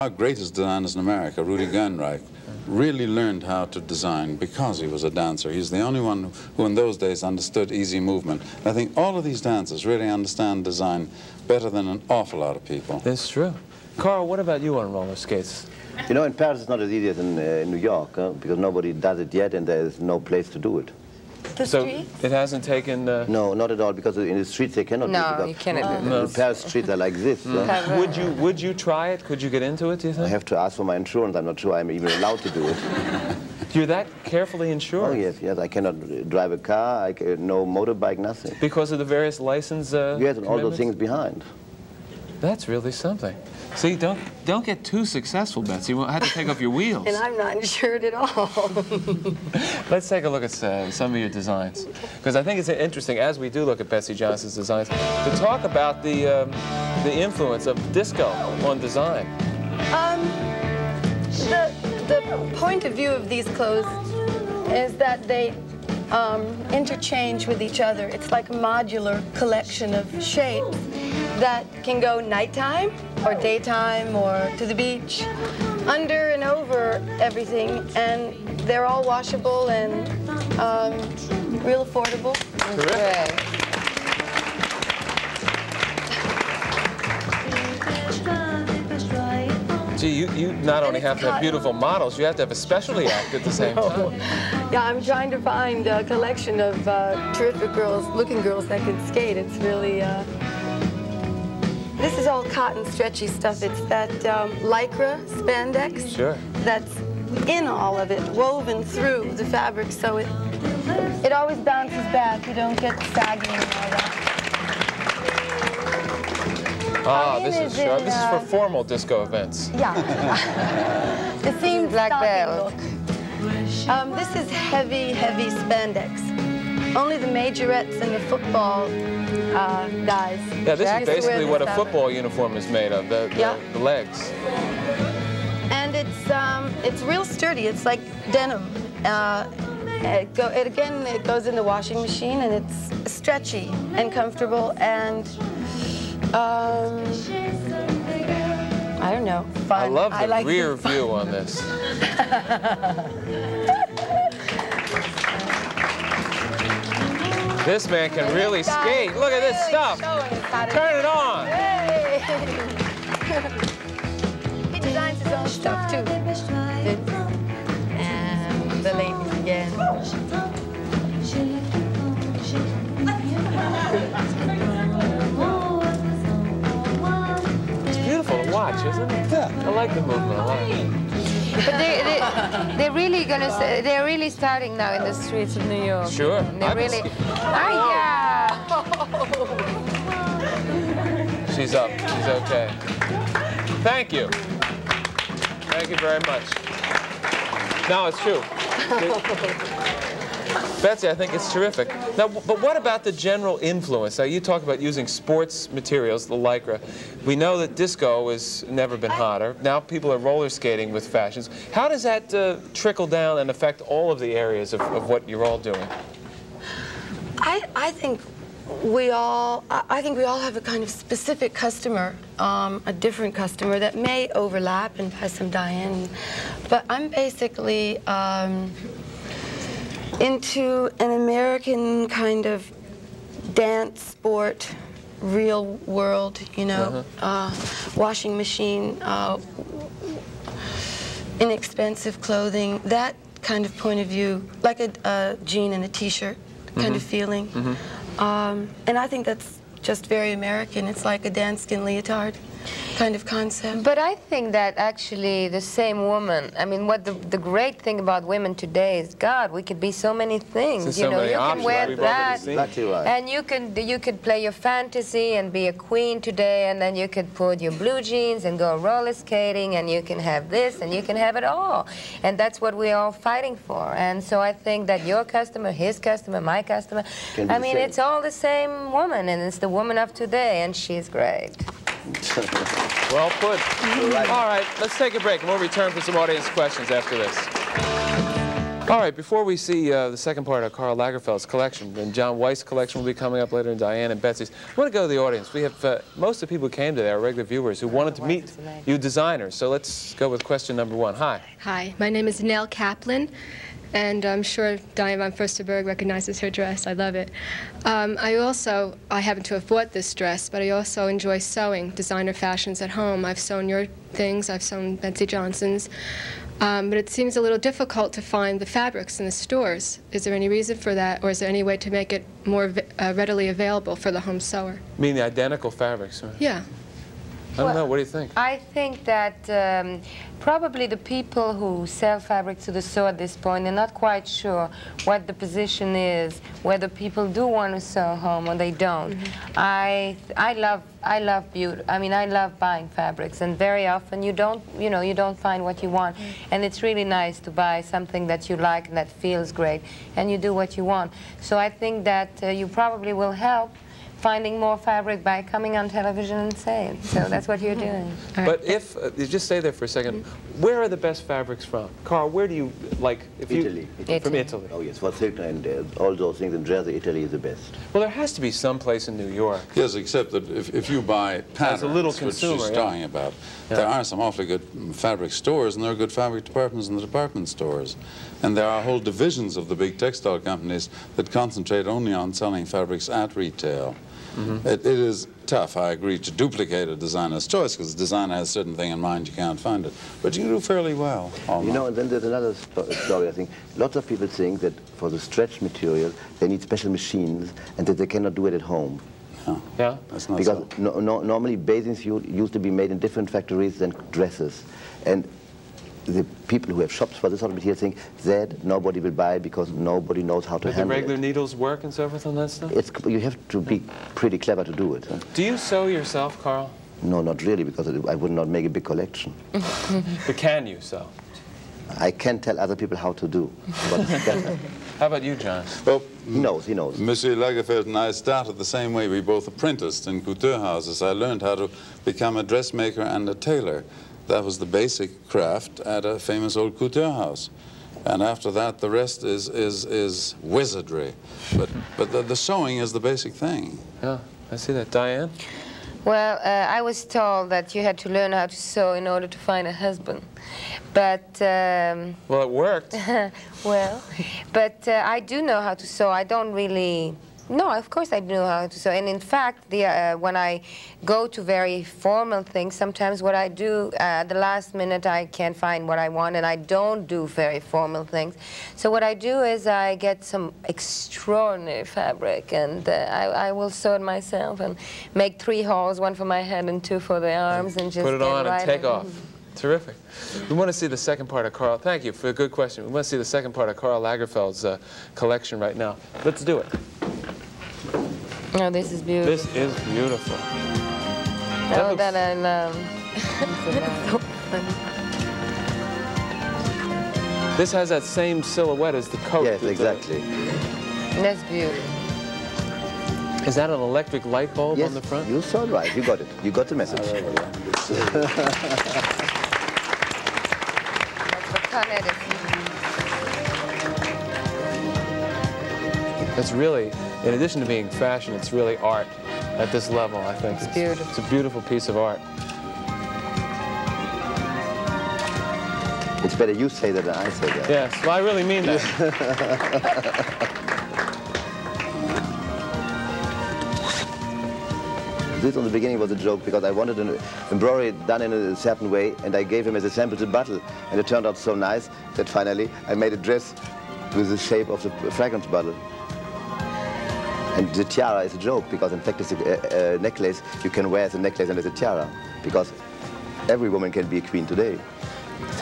[SPEAKER 4] Our greatest designers in America, Rudy Gunreich, really learned how to design because he was a dancer. He's the only one who in those days understood easy movement. And I think all of these dancers really understand design better than an awful lot of people.
[SPEAKER 1] That's true. Karl, what about you on roller skates?
[SPEAKER 2] You know, in Paris it's not as easy as in New York, because nobody does it yet and there is no place to do it.
[SPEAKER 5] The
[SPEAKER 1] So
[SPEAKER 5] street?
[SPEAKER 1] it hasn't taken...
[SPEAKER 2] No, not at all, because in the streets they cannot do it.
[SPEAKER 3] No,
[SPEAKER 2] because
[SPEAKER 3] you cannot do
[SPEAKER 2] the Paris streets are like this.
[SPEAKER 1] Would you try it? Could you get into it, do you
[SPEAKER 2] I
[SPEAKER 1] think?
[SPEAKER 2] have to ask for my insurance. I'm not sure I'm even allowed to do it.
[SPEAKER 1] You're that carefully insured?
[SPEAKER 2] Oh, yes. I cannot drive a car, no motorbike, nothing.
[SPEAKER 1] Because of the various license
[SPEAKER 2] Yes, and all those
[SPEAKER 1] commitments?
[SPEAKER 2] things behind.
[SPEAKER 1] That's really something. See, don't get too successful, Betsey. We'll have to take off your wheels.
[SPEAKER 5] And I'm not insured at all.
[SPEAKER 1] Let's take a look at some of your designs. Because I think it's interesting, as we do look at Betsey Johnson's designs, to talk about the influence of disco on design.
[SPEAKER 5] The point of view of these clothes is that they interchange with each other. It's like a modular collection of shapes that can go nighttime or daytime or to the beach, under and over everything, and they're all washable and real affordable.
[SPEAKER 1] Terrific. Gee, you not only have to have beautiful models, you have to have a specialty act at the same time.
[SPEAKER 5] Yeah, I'm trying to find a collection of terrific girls, looking girls that can skate. It's really, this is all cotton stretchy stuff. It's that lycra spandex that's in all of it, woven through the fabric, so it always bounces back. You don't get sagging and all that.
[SPEAKER 1] Ah, this is sharp. This is for formal disco events.
[SPEAKER 5] Yeah. The seam
[SPEAKER 3] Black belt.
[SPEAKER 5] look. This is heavy, heavy spandex. Only the majorettes and the football guys.
[SPEAKER 1] Yeah, this is basically what a
[SPEAKER 5] fabric.
[SPEAKER 1] football uniform is made of, the legs.
[SPEAKER 5] And it's real sturdy. It's like denim. It goes in the washing machine, and it's stretchy and comfortable, and I don't know, fun.
[SPEAKER 1] I love the
[SPEAKER 5] like
[SPEAKER 1] rear view on this. This man can really skate. Look at this stuff. Turn it on.
[SPEAKER 5] Hey. He designs his own stuff, too. And the ladies again.
[SPEAKER 1] It's beautiful to watch, isn't it? Yeah. I like the movement a lot.
[SPEAKER 3] But they're really they're really starting now in the streets of New York.
[SPEAKER 1] Sure.
[SPEAKER 3] They're really. Yeah.
[SPEAKER 1] She's up. She's okay. Thank you. Thank you very much. No, it's true. Betsey, I think it's terrific. Now, but what about the general influence? Now, you talk about using sports materials, the Lycra. We know that disco has never been hotter. Now people are roller skating with fashions. How does that trickle down and affect all of the areas of what you're all doing?
[SPEAKER 5] I think we all have a kind of specific customer, a different customer that may overlap and has some Diane. But I'm basically into an American kind of dance, sport, real world, you know, washing machine, inexpensive clothing, that kind of point of view, like a jean and a t-shirt kind of feeling. And I think that's just very American. It's like a danskin leotard kind of concept.
[SPEAKER 3] But I think that actually the same woman, I mean, what the great thing about women today is, God, we could be so many things.
[SPEAKER 1] So
[SPEAKER 3] you know,
[SPEAKER 1] many
[SPEAKER 3] you
[SPEAKER 1] options,
[SPEAKER 3] can wear
[SPEAKER 1] we've
[SPEAKER 3] that,
[SPEAKER 2] Exactly right.
[SPEAKER 3] and you could play your fantasy and be a queen today, and then you could put your blue jeans and go roller skating, and you can have this, and you can have it all. And that's what we're all fighting for. And so I think that your customer, his customer, my customer, I mean, it's all the same woman, and it's the woman of today, and she's great.
[SPEAKER 1] Well put. All right, let's take a break, and we'll return for some audience questions after this. All right, before we see the second part of Karl Lagerfeld's collection, and John Weitz' collection will be coming up later, and Diane and Betsey's, I want to go to the audience. We have most of the people who came today are regular viewers who wanted to meet you designers. So let's go with question number one. Hi.
[SPEAKER 6] Hi, my name is Nell Kaplan, and I'm sure Diane VonFurstenberg recognizes her dress. I love it. I happen to have bought this dress, but I also enjoy sewing designer fashions at home. I've sewn your things, I've sewn Betsey Johnson's, but it seems a little difficult to find the fabrics in the stores. Is there any reason for that, or is there any way to make it more readily available for the home sewer?
[SPEAKER 1] You mean the identical fabrics? Right?
[SPEAKER 6] Yeah.
[SPEAKER 1] I don't know. What do you think?
[SPEAKER 3] I think that probably the people who sell fabric to the store at this point, they're not quite sure what the position is, whether people do want to sew home or they don't. I love beauty. I mean, I love buying fabrics, and very often you don't find what you want, and it's really nice to buy something that you like and that feels great, and you do what you want. So I think that you probably will help finding more fabric by coming on television and saying. So that's what you're doing.
[SPEAKER 1] But if, just stay there for a second, where are the best fabrics from? Carl, where do you, like, if
[SPEAKER 2] Italy.
[SPEAKER 1] you... From Italy.
[SPEAKER 2] Oh yes, for silk and all those things in Jersey, Italy is the best.
[SPEAKER 1] Well, there has to be some place in New York.
[SPEAKER 4] Yes, except that if you buy patterns,
[SPEAKER 1] As a little consumer,
[SPEAKER 4] which she's talking about, there are some awfully good fabric stores, and there are good fabric departments in the department stores. And there are whole divisions of the big textile companies that concentrate only on selling fabrics at retail. It is tough, I agree, to duplicate a designer's choice, because the designer has a certain thing in mind, you can't find it. But you do fairly well.
[SPEAKER 2] You know, and then there's another story, I think. Lots of people think that for the stretch material, they need special machines, and that they cannot do it at home.
[SPEAKER 4] No,
[SPEAKER 1] Yeah?
[SPEAKER 4] that's not
[SPEAKER 2] Because
[SPEAKER 4] so.
[SPEAKER 2] normally bathing suits used to be made in different factories than dresses. And the people who have shops for this sort of material think that nobody will buy because nobody knows how to
[SPEAKER 1] Do the
[SPEAKER 2] handle
[SPEAKER 1] regular
[SPEAKER 2] it.
[SPEAKER 1] needles work and so forth on that stuff?
[SPEAKER 2] You have to be pretty clever to do it. Huh?
[SPEAKER 1] Do you sew yourself, Carl?
[SPEAKER 2] No, not really, because I would not make a big collection.
[SPEAKER 1] But can you sew?
[SPEAKER 2] I can tell other people how to do. But
[SPEAKER 1] How about you, John?
[SPEAKER 4] Well,
[SPEAKER 2] he knows.
[SPEAKER 4] Monsieur Lagerfeld and I started the same way. We both apprenticed in couture houses. I learned how to become a dressmaker and a tailor. That was the basic craft at a famous old couture house. And after that, the rest is wizardry. But the sewing is the basic thing.
[SPEAKER 1] Yeah, I see that. Diane?
[SPEAKER 3] Well, I was told that you had to learn how to sew in order to find a husband. But,
[SPEAKER 1] Well, it worked.
[SPEAKER 3] well, but I do know how to sew. I don't really... No, of course I know how to sew. And in fact, when I go to very formal things, sometimes what I do, at the last minute I can't find what I want, and I don't do very formal things. So what I do is I get some extraordinary fabric, and I will sew it myself and make 3 holes, 1 for my head and 2 for the arms, and just
[SPEAKER 1] Put it on and take off.
[SPEAKER 3] Mm-hmm.
[SPEAKER 1] Terrific. We want to see the second part of Karl. Thank you for a good question. We want to see the second part of Karl Lagerfeld's collection right now. Let's do it.
[SPEAKER 3] Oh, this is beautiful.
[SPEAKER 1] This is beautiful.
[SPEAKER 3] Oh, that I love.
[SPEAKER 1] This This has that same silhouette as the coat.
[SPEAKER 2] Yes, exactly.
[SPEAKER 3] That's beautiful.
[SPEAKER 1] Is that an electric light bulb
[SPEAKER 2] Yes,
[SPEAKER 1] on the front?
[SPEAKER 2] you saw it right. You got it. You got the message.
[SPEAKER 3] That's the Con Edison.
[SPEAKER 1] It's really, in addition to being fashion, it's really art at this level, I think.
[SPEAKER 3] It's beautiful.
[SPEAKER 1] It's a beautiful piece of art.
[SPEAKER 2] It's better you say that than I say that.
[SPEAKER 1] Yes, well, I really mean that.
[SPEAKER 2] This on the beginning was a joke because I wanted an embroidery done in a certain way, and I gave him as a sample the bottle, and it turned out so nice that finally I made a dress with the shape of the fragrance bottle. And the tiara is a joke because in fact it's a necklace you can wear as a necklace and as a tiara, because every woman can be a queen today.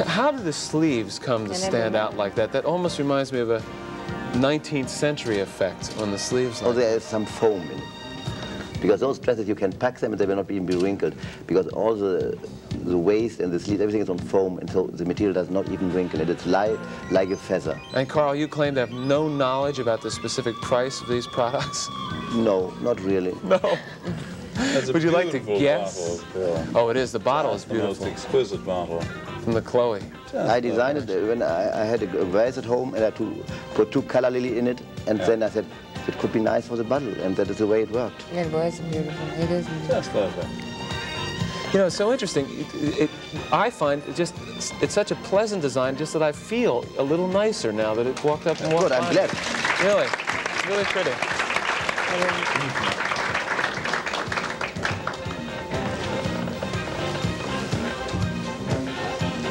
[SPEAKER 1] How did the sleeves come to stand out like that? That almost reminds me of a 19th century effect on the sleeves.
[SPEAKER 2] Oh, there is some foam in it. Because those dresses, you can pack them and they will not even be wrinkled. Because all the waist and the sleeves, everything is on foam, and so the material does not even wrinkle. And it's light like a feather.
[SPEAKER 1] And Karl, you claim to have no knowledge about the specific price of these products?
[SPEAKER 2] No, not really.
[SPEAKER 1] No. Would you like to guess? Oh, it is. The bottle is beautiful.
[SPEAKER 4] The most exquisite bottle.
[SPEAKER 1] From the Chloe.
[SPEAKER 2] I designed it when I had a vase at home, and I had to put 2 color lily in it, and then I said, it could be nice for the bottle, and that is the way it worked.
[SPEAKER 3] It was beautiful. It is beautiful.
[SPEAKER 4] Just perfect.
[SPEAKER 1] You know, it's so interesting. I find it's such a pleasant design, just that I feel a little nicer now that it walked up and walked
[SPEAKER 2] Good, I'm
[SPEAKER 1] by.
[SPEAKER 2] glad.
[SPEAKER 1] Really, it's really pretty.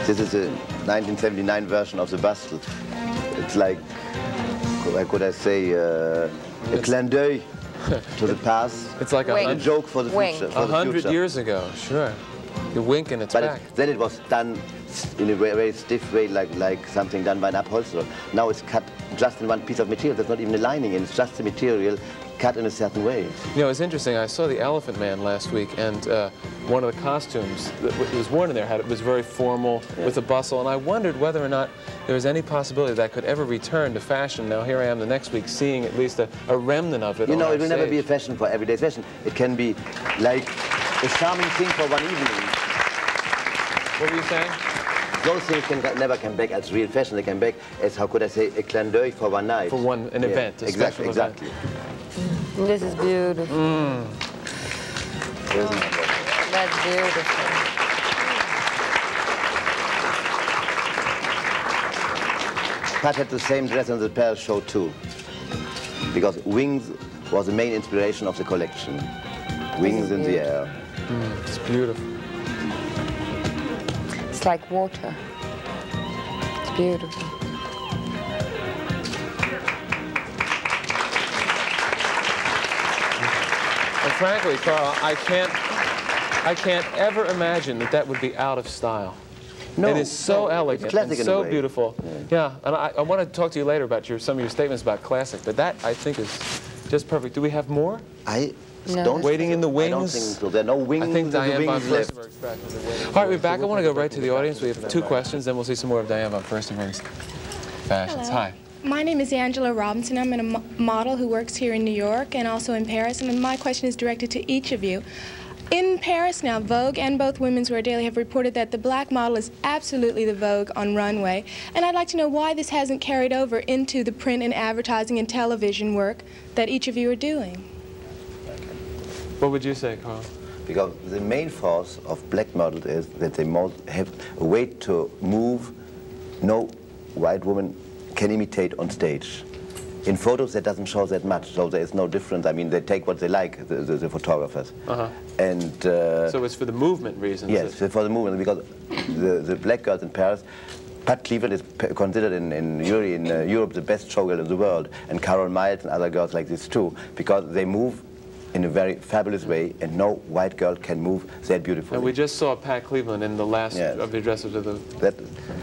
[SPEAKER 2] This is a 1979 version of the bustle. It's like, how could I say, a clin d'oeil to the past.
[SPEAKER 1] It's like
[SPEAKER 2] a joke for the future.
[SPEAKER 1] 100 years ago, sure. You wink and it's back.
[SPEAKER 2] Then it was done in a very stiff way, like something done by an upholsterer. Now it's cut just in one piece of material. There's not even a lining in it. It's just the material cut in a certain way.
[SPEAKER 1] You know, it's interesting. I saw the Elephant Man last week, and one of the costumes that was worn in there was very formal with a bustle, and I wondered whether or not there was any possibility that could ever return to fashion. Now here I am the next week seeing at least a remnant of it.
[SPEAKER 2] You know, it will
[SPEAKER 1] stage.
[SPEAKER 2] never be a fashion for everyday fashion. It can be like a charming thing for one evening.
[SPEAKER 1] What were you saying?
[SPEAKER 2] Those things can never come back as real fashion. They come back as, how could I say, a clin d'oeil for one night.
[SPEAKER 1] For an event, a special event.
[SPEAKER 2] Exactly.
[SPEAKER 3] This is beautiful. That's beautiful.
[SPEAKER 2] Pat had the same dress on the Paris show too, because wings was the main inspiration of the collection. Wings in the air.
[SPEAKER 1] It's beautiful.
[SPEAKER 3] It's like water. It's beautiful.
[SPEAKER 1] And frankly, Karl, I can't ever imagine that would be out of style.
[SPEAKER 2] No,
[SPEAKER 1] it is so elegant and so beautiful. Yeah, and I want to talk to you later about some of your statements about classic, but that, I think, is just perfect. Do we have more?
[SPEAKER 2] Waiting
[SPEAKER 1] in the wings?
[SPEAKER 2] I don't think so. There are no wings.
[SPEAKER 1] I think Diane
[SPEAKER 2] VonFurstenberg's
[SPEAKER 1] back. All right, we're back. I want to go right to the audience. We have 2 questions, then we'll see some more of Diane VonFurstenberg's fashions.
[SPEAKER 7] Hello.
[SPEAKER 1] Hi.
[SPEAKER 7] My name is Angela Robinson. I'm a model who works here in New York and also in Paris, and my question is directed to each of you. In Paris now, Vogue and both Women's Wear Daily have reported that the black model is absolutely the Vogue on runway, and I'd like to know why this hasn't carried over into the print and advertising and television work that each of you are doing.
[SPEAKER 1] What would you say, Karl?
[SPEAKER 2] Because the main force of black models is that they have a way to move no white woman can imitate on stage. In photos, that doesn't show that much, so there is no difference. I mean, they take what they like, the photographers. And
[SPEAKER 1] so it's for the movement reasons?
[SPEAKER 2] Yes, for the movement, because the black girls in Paris, Pat Cleveland is considered in Europe the best showgirl in the world, and Carol Miles and other girls like this too, because they move in a very fabulous way, and no white girl can move that beautifully.
[SPEAKER 1] And we just saw Pat Cleveland in the last of the dresses of the...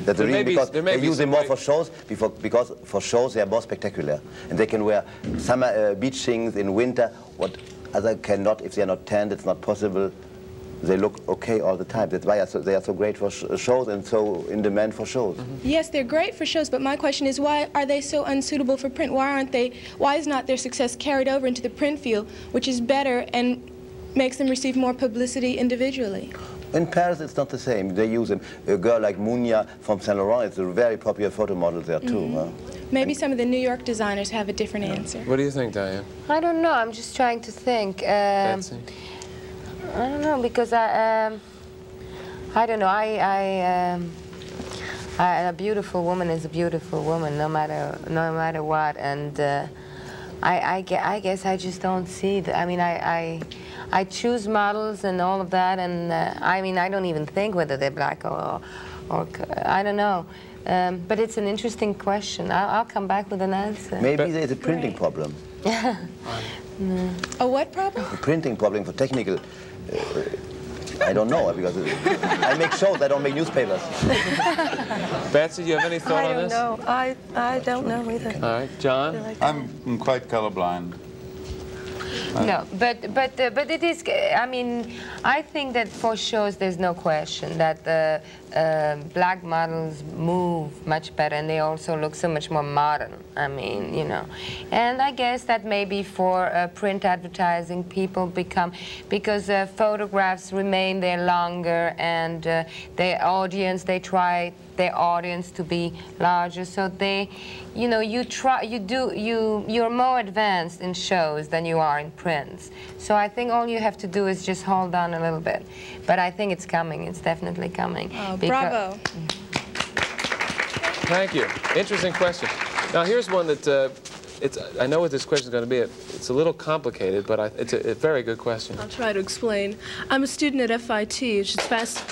[SPEAKER 2] That's the reason, because they use them more for shows, because for shows they are more spectacular. And they can wear summer beach things in winter, what other cannot. If they are not tanned, it's not possible. they look okay all the time. That's why they are so great for shows and so in demand for shows.
[SPEAKER 7] Yes, they're great for shows, but my question is, why are they so unsuitable for print? Why is not their success carried over into the print field, which is better and makes them receive more publicity individually?
[SPEAKER 2] In Paris, it's not the same. They use them. A girl like Munia from Saint Laurent is a very popular photo model there too.
[SPEAKER 7] Maybe some of the New York designers have a different answer.
[SPEAKER 1] What do you think, Diane?
[SPEAKER 3] I don't know. I'm just trying to think.
[SPEAKER 1] Betsey?
[SPEAKER 3] I don't know, because I don't know. A beautiful woman is a beautiful woman, no matter what. And I guess I just don't see that. I mean, I choose models and all of that, and I mean, I don't even think whether they're black or I don't know. But it's an interesting question. I'll come back with an answer.
[SPEAKER 2] Maybe there's a printing problem.
[SPEAKER 7] A what problem?
[SPEAKER 2] A printing problem for technical. I don't know, because I make shows, I don't make newspapers.
[SPEAKER 1] Betsey, do you have any thought on this?
[SPEAKER 5] I don't know either.
[SPEAKER 1] All right, John?
[SPEAKER 4] I'm quite colorblind.
[SPEAKER 3] No, but it is. I mean, I think that for shows there's no question that the black models move much better, and they also look so much more modern. I mean, you know, and I guess that maybe for print advertising, people become, because photographs remain there longer, and they try their audience to be larger, so they, you know, you're more advanced in shows than you are in prints. So I think all you have to do is just hold on a little bit. But I think it's coming. It's definitely coming.
[SPEAKER 7] Oh, bravo.
[SPEAKER 1] Thank you. Interesting question. Now here's one that I know what this question is going to be. It's a little complicated, but it's a very good question.
[SPEAKER 8] I'll try to explain. I'm a student at FIT, which is fast.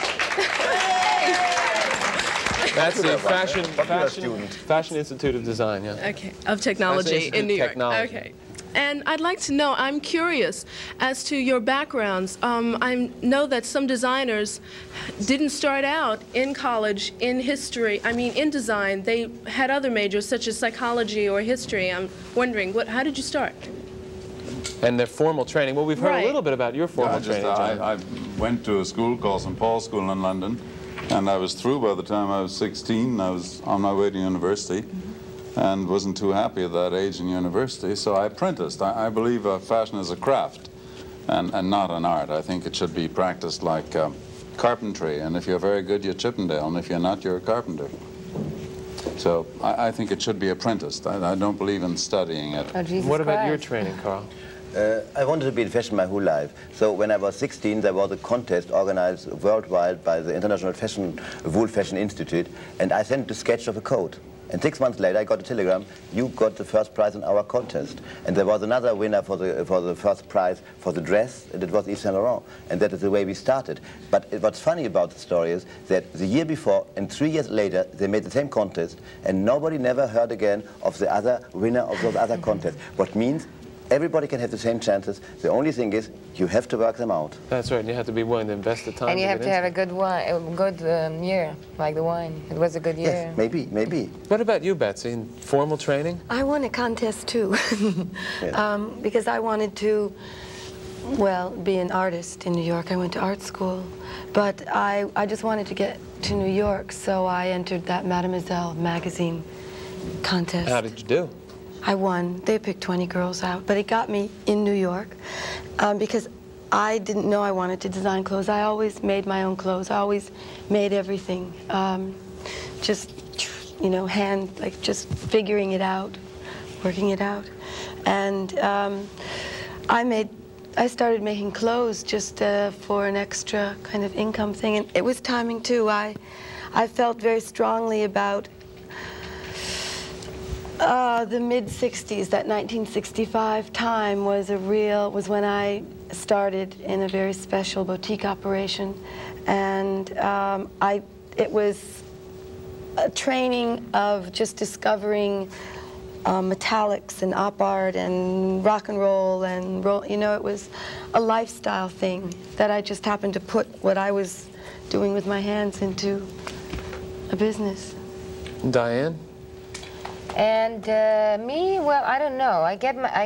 [SPEAKER 1] That's the Fashion Institute of Design, yeah.
[SPEAKER 8] Okay, of Technology in New York.
[SPEAKER 1] Technology.
[SPEAKER 8] Okay. And I'd like to know, I'm curious as to your backgrounds. I know that some designers didn't start out in college in history, in design. They had other majors such as psychology or history. I'm wondering, how did you start?
[SPEAKER 1] And their formal training. Well, we've heard a little bit about your formal training, John.
[SPEAKER 4] I went to a school called St. Paul's School in London, and I was through by the time I was 16. I was on my way to university. And wasn't too happy at that age in university, so I apprenticed. I believe fashion is a craft and not an art. I think it should be practiced like carpentry, and if you're very good, you're Chippendale, and if you're not, you're a carpenter. So I think it should be apprenticed. I don't believe in studying it.
[SPEAKER 3] Oh, Jesus
[SPEAKER 1] what about
[SPEAKER 3] Christ.
[SPEAKER 1] your training, Karl?
[SPEAKER 2] I wanted to be in fashion my whole life. So when I was 16, there was a contest organized worldwide by the International Wool Fashion Institute, and I sent the sketch of a coat. And 6 months later, I got a telegram, you got the first prize in our contest. And there was another winner for the first prize for the dress, and it was Yves Saint Laurent. And that is the way we started. But what's funny about the story is that the year before and 3 years later, they made the same contest, and nobody never heard again of the other winner of those other contests. What means everybody can have the same chances. The only thing is, you have to work them out.
[SPEAKER 1] That's right, and you have to be willing to invest the time.
[SPEAKER 3] And you have to have a good year, like the wine. It was a good year.
[SPEAKER 2] Yes, maybe.
[SPEAKER 1] What about you, Betsey? In formal training?
[SPEAKER 5] I won a contest too, because I wanted to, well, be an artist in New York. I went to art school, but I just wanted to get to New York, so I entered that Mademoiselle magazine contest.
[SPEAKER 1] How did you do?
[SPEAKER 5] I won. They picked 20 girls out, but it got me in New York because I didn't know I wanted to design clothes. I always made my own clothes. I always made everything. Just, you know, just figuring it out, working it out. And I started making clothes just for an extra kind of income thing. And it was timing too. I felt very strongly about the mid-60s, that 1965 time was when I started in a very special boutique operation, and it was a training of just discovering metallics and op art and rock and roll, you know, it was a lifestyle thing that I just happened to put what I was doing with my hands into a business.
[SPEAKER 1] Diane?
[SPEAKER 3] And me, well, I don't know. I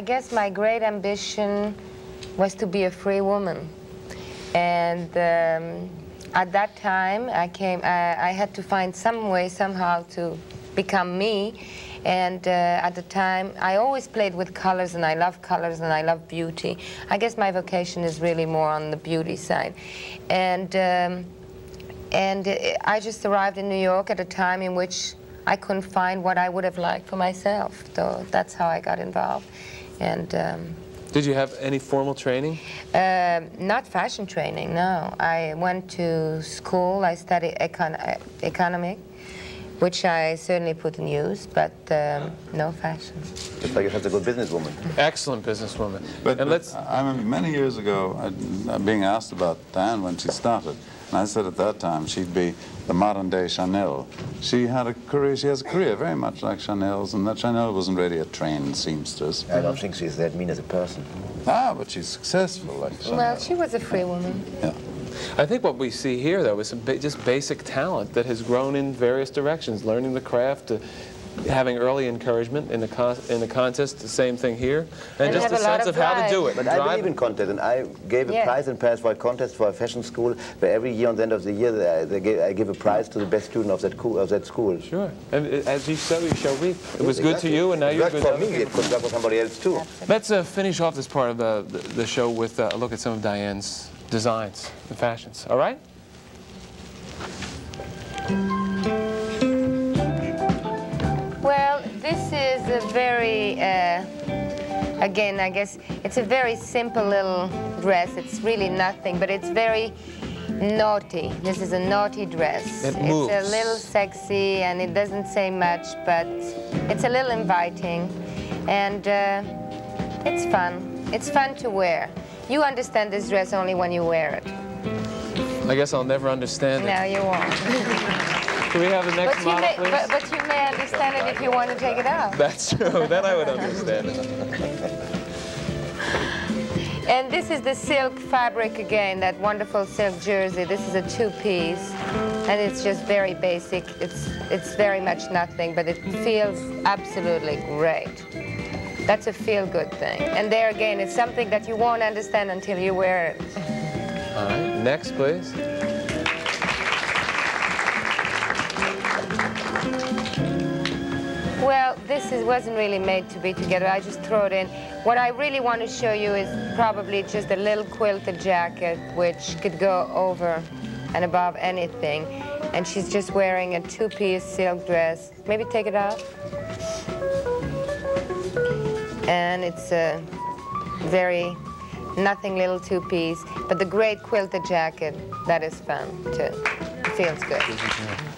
[SPEAKER 3] guess my great ambition was to be a free woman. And at that time, I had to find some way, somehow, to become me. And at the time, I always played with colors, and I love colors, and I love beauty. I guess my vocation is really more on the beauty side. And I just arrived in New York at a time in which I couldn't find what I would have liked for myself. So that's how I got involved. And
[SPEAKER 1] did you have any formal training?
[SPEAKER 3] Not fashion training, no. I went to school. I studied economics, which I certainly put in use, but no fashion.
[SPEAKER 2] Just like you're such a good businesswoman.
[SPEAKER 1] Excellent businesswoman.
[SPEAKER 4] But
[SPEAKER 1] and let's.
[SPEAKER 4] I remember many years ago being asked about Diane when she started, and I said at that time she'd be the modern-day Chanel. She had a career. She has a career very much like Chanel's, and that Chanel wasn't really a trained seamstress.
[SPEAKER 2] I don't think she's that mean as a person.
[SPEAKER 4] Ah, but she's successful like Chanel.
[SPEAKER 3] Well, she was a free woman.
[SPEAKER 4] Yeah.
[SPEAKER 1] I think what we see here, though, is some just basic talent that has grown in various directions, learning the craft, having early encouragement in the contest, the same thing here, and just a sense of how to do it.
[SPEAKER 2] But I believe in contest, and I gave a prize in Paris for a contest for a fashion school, where every year on the end of the year I give a prize to the best student of that school.
[SPEAKER 1] Sure, and as you said, you shall reap. It was good to you, and now you're good
[SPEAKER 2] for me. It could work for somebody else too.
[SPEAKER 1] Let's finish off this part of the show with a look at some of Diane's designs and fashions. All right?
[SPEAKER 3] Well, this is a very, again, I guess, it's a very simple little dress. It's really nothing, but it's very naughty. This is a naughty dress.
[SPEAKER 1] It moves.
[SPEAKER 3] It's a little sexy, and it doesn't say much, but it's a little inviting. And it's fun. It's fun to wear. You understand this dress only when you wear it.
[SPEAKER 1] I guess I'll never understand it.
[SPEAKER 3] No, you won't.
[SPEAKER 1] Can we have the next model, please?
[SPEAKER 3] But you may understand it if you want to take it off.
[SPEAKER 1] That's true. Then I would understand it.
[SPEAKER 3] And this is the silk fabric again, that wonderful silk jersey. This is a two-piece, and it's just very basic. It's very much nothing, but it feels absolutely great. That's a feel-good thing. And there again, it's something that you won't understand until you wear it.
[SPEAKER 1] All right, next, please.
[SPEAKER 3] Well, this wasn't really made to be together. I just throw it in. What I really want to show you is probably just a little quilted jacket, which could go over and above anything. And she's just wearing a two-piece silk dress. Maybe take it off. And it's a very nothing little two-piece, but the great quilted jacket, that is fun too. It feels good.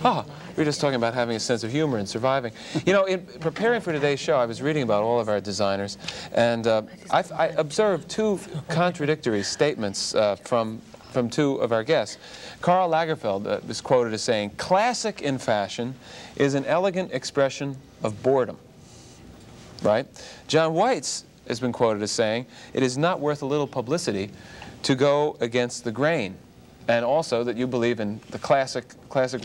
[SPEAKER 1] Oh, we were just talking about having a sense of humor and surviving. You know, in preparing for today's show, I was reading about all of our designers, and I observed two contradictory statements from two of our guests. Karl Lagerfeld is quoted as saying, "Classic in fashion is an elegant expression of boredom." Right? John Weitz has been quoted as saying, "It is not worth a little publicity to go against the grain," and also that you believe in the classic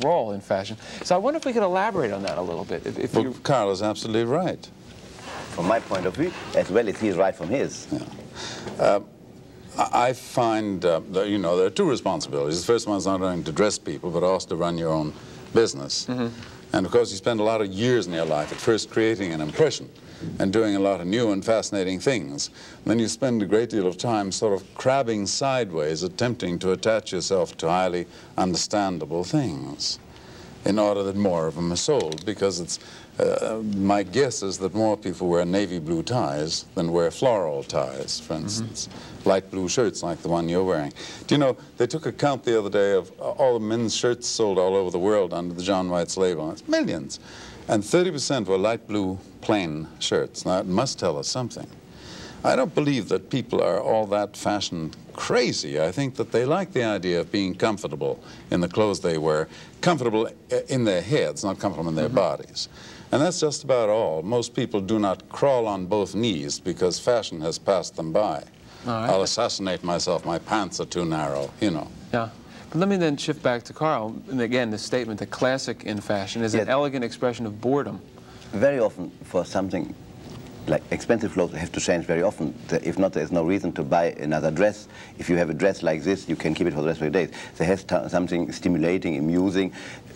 [SPEAKER 1] role in fashion. So I wonder if we could elaborate on that a little bit.
[SPEAKER 4] Well, Karl is absolutely right.
[SPEAKER 2] From my point of view, as well as he's right from his.
[SPEAKER 4] Yeah. I find that, you know, there are two responsibilities. The first one is not only to dress people, but also to run your own business. Mm-hmm. And of course, you spend a lot of years in your life at first creating an impression and doing a lot of new and fascinating things. And then you spend a great deal of time sort of crabbing sideways, attempting to attach yourself to highly understandable things in order that more of them are sold, because it's, my guess is that more people wear navy blue ties than wear floral ties, for instance. Mm-hmm. Light blue shirts like the one you're wearing. Do you know, they took a count the other day of all the men's shirts sold all over the world under the John Weitz label. It's millions. And 30% were light blue plain shirts. Now, it must tell us something. I don't believe that people are all that fashion crazy. I think that they like the idea of being comfortable in the clothes they wear, comfortable in their heads, not comfortable in their bodies. And that's just about all. Most people do not crawl on both knees because fashion has passed them by. Right. I'll assassinate myself, my pants are too narrow, you know.
[SPEAKER 1] Yeah. But let me then shift back to Karl. And again, the statement that classic in fashion is an elegant expression of boredom.
[SPEAKER 2] Very often for something like expensive clothes have to change very often. If not, there's no reason to buy another dress. If you have a dress like this, you can keep it for the rest of your days. There has something stimulating, amusing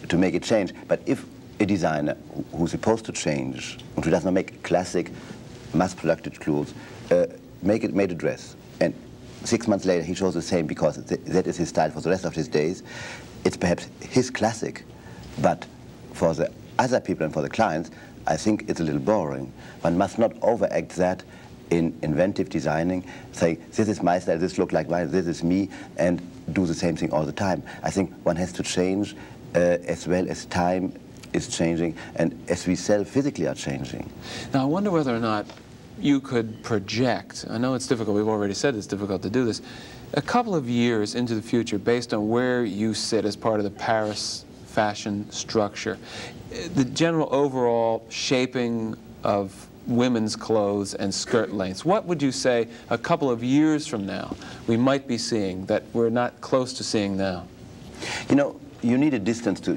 [SPEAKER 2] to make it change. But if a designer who's supposed to change, and who does not make classic, mass-produced clothes, made a dress, and 6 months later he shows the same because that is his style for the rest of his days, it's perhaps his classic. But for the other people and for the clients, I think it's a little boring. One must not overact that in inventive designing, say, this is my style, this looks like mine, this is me, and do the same thing all the time. I think one has to change as well as time is changing and as we physically are changing.
[SPEAKER 1] Now, I wonder whether or not you could project, I know it's difficult, we've already said it's difficult to do this, a couple of years into the future based on where you sit as part of the Paris fashion structure, the general overall shaping of women's clothes and skirt lengths. What would you say a couple of years from now we might be seeing that we're not close to seeing now?
[SPEAKER 2] You know, you need a distance to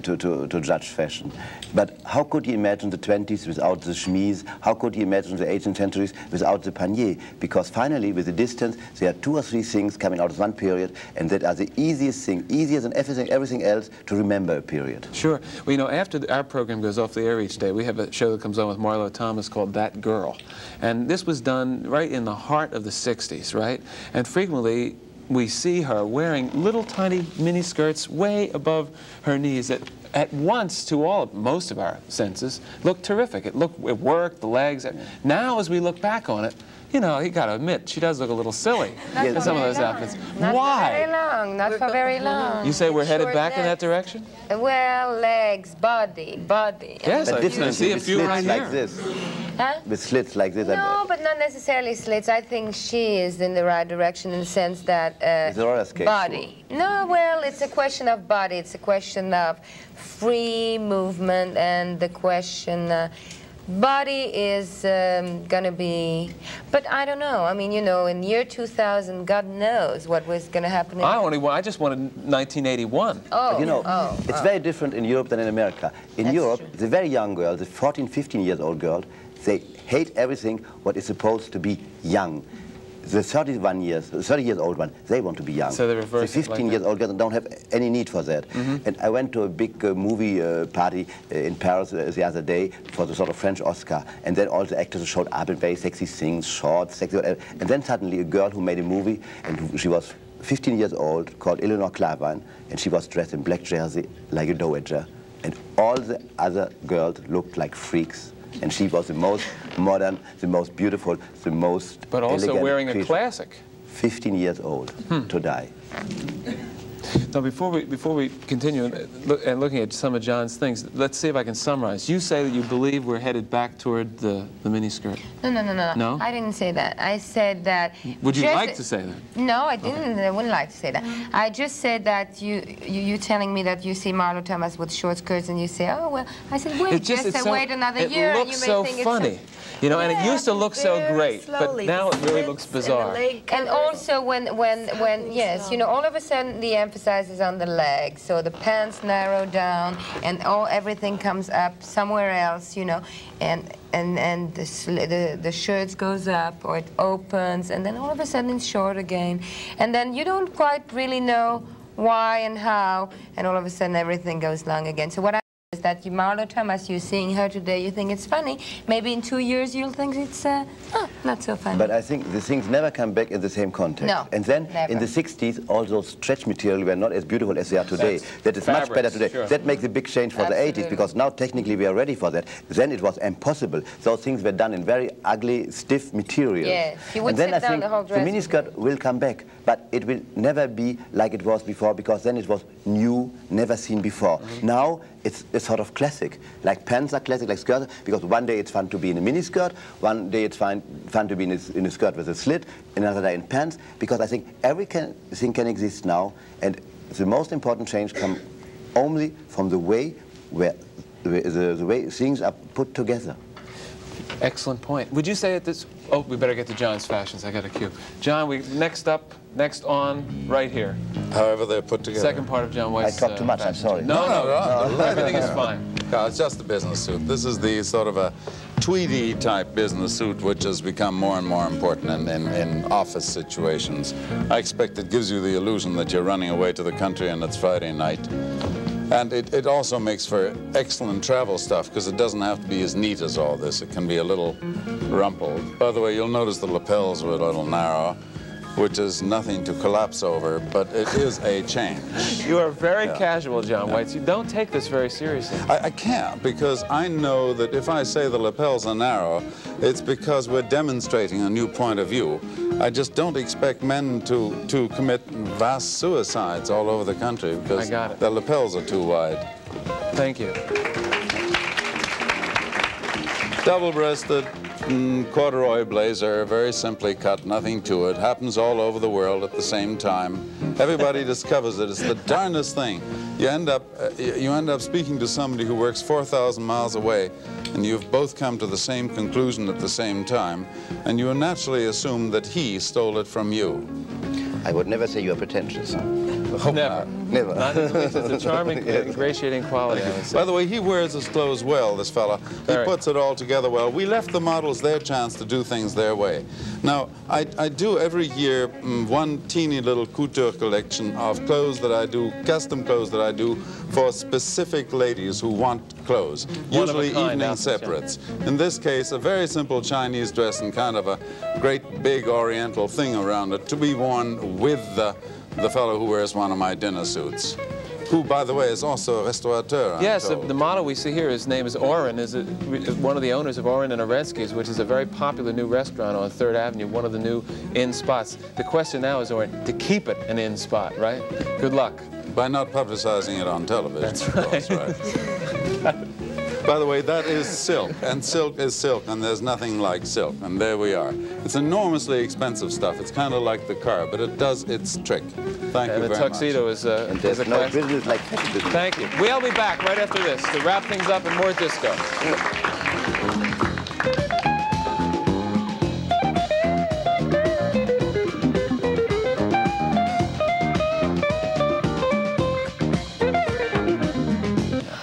[SPEAKER 2] judge fashion. But how could you imagine the 20s without the chemise? How could you imagine the 18th centuries without the panier? Because finally, with the distance, there are 2 or 3 things coming out of one period, and that are the easiest thing, easier than everything else, to remember a period.
[SPEAKER 1] Sure. Well, you know, after our program goes off the air each day, we have a show that comes on with Marlo Thomas called That Girl. And this was done right in the heart of the 60s, right? And frequently, we see her wearing little tiny mini skirts way above her knees that at once, to most of our senses, looked terrific. It worked, the legs. Now, as we look back on it, you know, you got to admit, she does look a little silly in some of those outfits.
[SPEAKER 3] Not
[SPEAKER 1] Why?
[SPEAKER 3] for very long, not for very long.
[SPEAKER 1] You say we're headed back in that direction?
[SPEAKER 3] Well, legs, body.
[SPEAKER 1] Yes,
[SPEAKER 2] but
[SPEAKER 1] I see a few right
[SPEAKER 2] like
[SPEAKER 1] here.
[SPEAKER 2] this.
[SPEAKER 3] Huh?
[SPEAKER 2] With slits like this.
[SPEAKER 3] No, but not necessarily slits. I think she is in the right direction in the sense that body.
[SPEAKER 2] Sure.
[SPEAKER 3] No, well, it's a question of body. It's a question of free movement, and the question body is going to be, but I don't know. I mean, you know, in year 2000, God knows what was going to happen.
[SPEAKER 1] I just wanted 1981.
[SPEAKER 3] Oh,
[SPEAKER 2] but you know, it's very different in Europe than in America. In Europe, the very young girl, the 14, 15 years old girl, they hate everything what is supposed to be young. The 30 years old one, they want to be young.
[SPEAKER 1] So the reverse.
[SPEAKER 2] The 15 years old girls don't have any need for that. And I went to a big movie party in Paris the other day for the sort of French Oscar, and then all the actors showed up in very sexy things, short, sexy, and then suddenly a girl who made a movie, and she was 15 years old, called Eleanor Klavine, and she was dressed in black jersey like a dowager, and all the other girls looked like freaks. And she was the most modern, the most beautiful, the most
[SPEAKER 1] But also
[SPEAKER 2] elegant
[SPEAKER 1] wearing
[SPEAKER 2] creature.
[SPEAKER 1] a classic.
[SPEAKER 2] 15 years old to die.
[SPEAKER 1] Now, before we continue and looking at some of John's things, let's see if I can summarize. You say that you believe we're headed back toward the miniskirt.
[SPEAKER 3] No.
[SPEAKER 1] No?
[SPEAKER 3] I didn't say that. I said that.
[SPEAKER 1] Would you like to say that?
[SPEAKER 3] No, I didn't. Okay. I wouldn't like to say that. I just said that you're telling me that you see Marlo Thomas with short skirts and you say, oh, well, I said, wait, wait another year.
[SPEAKER 1] It looks so funny. You know, and it used to look so great, but now it really looks bizarre.
[SPEAKER 3] And also when yes, you know, all of a sudden the emphasis is on the legs, so the pants narrow down and everything comes up somewhere else, you know, and the shirts goes up or it opens, and then all of a sudden it's short again, and then you don't quite really know why and how, and all of a sudden everything goes long again. So what I is that Marlo Thomas, you're seeing her today, you think it's funny. Maybe in 2 years you'll think it's not so funny.
[SPEAKER 2] But I think the things never come back in the same context.
[SPEAKER 3] No,
[SPEAKER 2] and then
[SPEAKER 3] never.
[SPEAKER 2] in the 60s, all those stretch material were not as beautiful as they are today. That is much better today. Sure. That makes a big change for
[SPEAKER 3] Absolutely.
[SPEAKER 2] the 80s, because now technically we are ready for that. Then it was impossible. Those things were done in very ugly, stiff material.
[SPEAKER 3] Yes, you would
[SPEAKER 2] and then
[SPEAKER 3] sit
[SPEAKER 2] I
[SPEAKER 3] down
[SPEAKER 2] think
[SPEAKER 3] the whole dress.
[SPEAKER 2] the miniskirt will come back, but it will never be like it was before, because then it was new, never seen before. Now it's a sort of classic. Like pants are classic, like skirts, because one day it's fun to be in a miniskirt, one day it's fun to be in a skirt with a slit, another day in pants, because I think everything can exist now, and the most important change comes only from the way the way things are put together.
[SPEAKER 1] Excellent point. Would you say that this... Oh, we better get to John's fashions. I got a cue. John, next on, right here.
[SPEAKER 4] However they're put together.
[SPEAKER 1] Second part of John Weitz.
[SPEAKER 2] I talked too much, I'm sorry.
[SPEAKER 1] No, everything is fine.
[SPEAKER 4] No, it's just a business suit. This is the sort of a tweedy type business suit which has become more and more important in office situations. I expect it gives you the illusion that you're running away to the country and it's Friday night. And it also makes for excellent travel stuff because it doesn't have to be as neat as all this. It can be a little rumpled. By the way, you'll notice the lapels were a little narrow, which is nothing to collapse over, but it is a change.
[SPEAKER 1] You are very casual, John Weitz. You don't take this very seriously.
[SPEAKER 4] I can't, because I know that if I say the lapels are narrow, it's because we're demonstrating a new point of view. I just don't expect men to commit vast suicides all over the country because their lapels are too wide.
[SPEAKER 1] Thank you.
[SPEAKER 4] Double-breasted corduroy blazer, very simply cut, nothing to it. Happens all over the world at the same time. Everybody discovers it. It's the darnest thing. You end up speaking to somebody who works 4,000 miles away, and you've both come to the same conclusion at the same time, and you naturally assume that he stole it from you.
[SPEAKER 2] I would never say you are pretentious.
[SPEAKER 1] Never.
[SPEAKER 2] Never.
[SPEAKER 1] Not in the least. It's a charming, ingratiating quality, I would say.
[SPEAKER 4] By the way, he wears his clothes well, this fella. He puts it all together well. We left the models their chance to do things their way. Now, I do every year one teeny little couture collection of clothes that I do, custom clothes that I do for specific ladies who want clothes, usually evening separates. In this case, a very simple Chinese dress and kind of a great big oriental thing around it to be worn with the fellow who wears one of my dinner suits, who, by the way, is also a restaurateur.
[SPEAKER 1] Yes, the model we see here, his name is Oren, is one of the owners of Oren and Aretsky's, which is a very popular new restaurant on 3rd Avenue, one of the new in spots. The question now is, Oren, to keep it an in spot, right? Good luck.
[SPEAKER 4] By not publicizing it on television.
[SPEAKER 1] That's right.
[SPEAKER 4] Course, right. By the way, that is silk, and silk is silk, and there's nothing like silk, and there we are. It's enormously expensive stuff. It's kind of like the car, but it does its trick. Thank you very much.
[SPEAKER 1] And the tuxedo is a classic.
[SPEAKER 2] Business like fashion business.
[SPEAKER 1] Thank you. We'll be back right after this to wrap things up and more disco.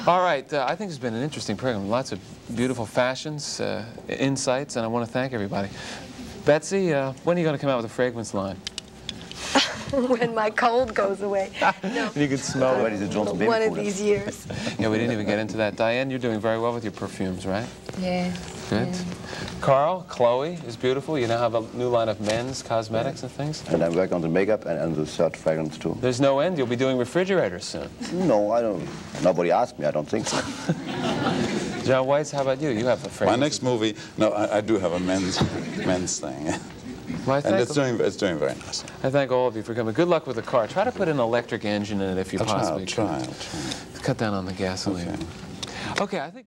[SPEAKER 1] All right, I think it's been an interesting program. Lots of beautiful fashions, insights, and I want to thank everybody. Betsey, when are you going to come out with a fragrance line?
[SPEAKER 5] When my cold goes away. No.
[SPEAKER 1] You can smell it.
[SPEAKER 5] One of these years.
[SPEAKER 1] Yeah, we didn't even get into that. Diane, you're doing very well with your perfumes, right?
[SPEAKER 3] Yeah.
[SPEAKER 1] Good.
[SPEAKER 3] Yeah.
[SPEAKER 1] Carl, Chloe is beautiful. You now have a new line of men's cosmetics and things.
[SPEAKER 2] And I'm working on the makeup and the third fragrance too.
[SPEAKER 1] There's no end. You'll be doing refrigerators soon.
[SPEAKER 2] No, I don't. Nobody asked me. I don't think so.
[SPEAKER 1] John Weitz, how about you? You have a fragrance.
[SPEAKER 4] My next movie, no, I do have a men's thing.
[SPEAKER 1] Well,
[SPEAKER 4] and it's doing very nice.
[SPEAKER 1] I thank all of you for coming. Good luck with the car. Try to put an electric engine in it if you possibly can.
[SPEAKER 4] I'll try.
[SPEAKER 1] Cut down on the gasoline. Okay, I think.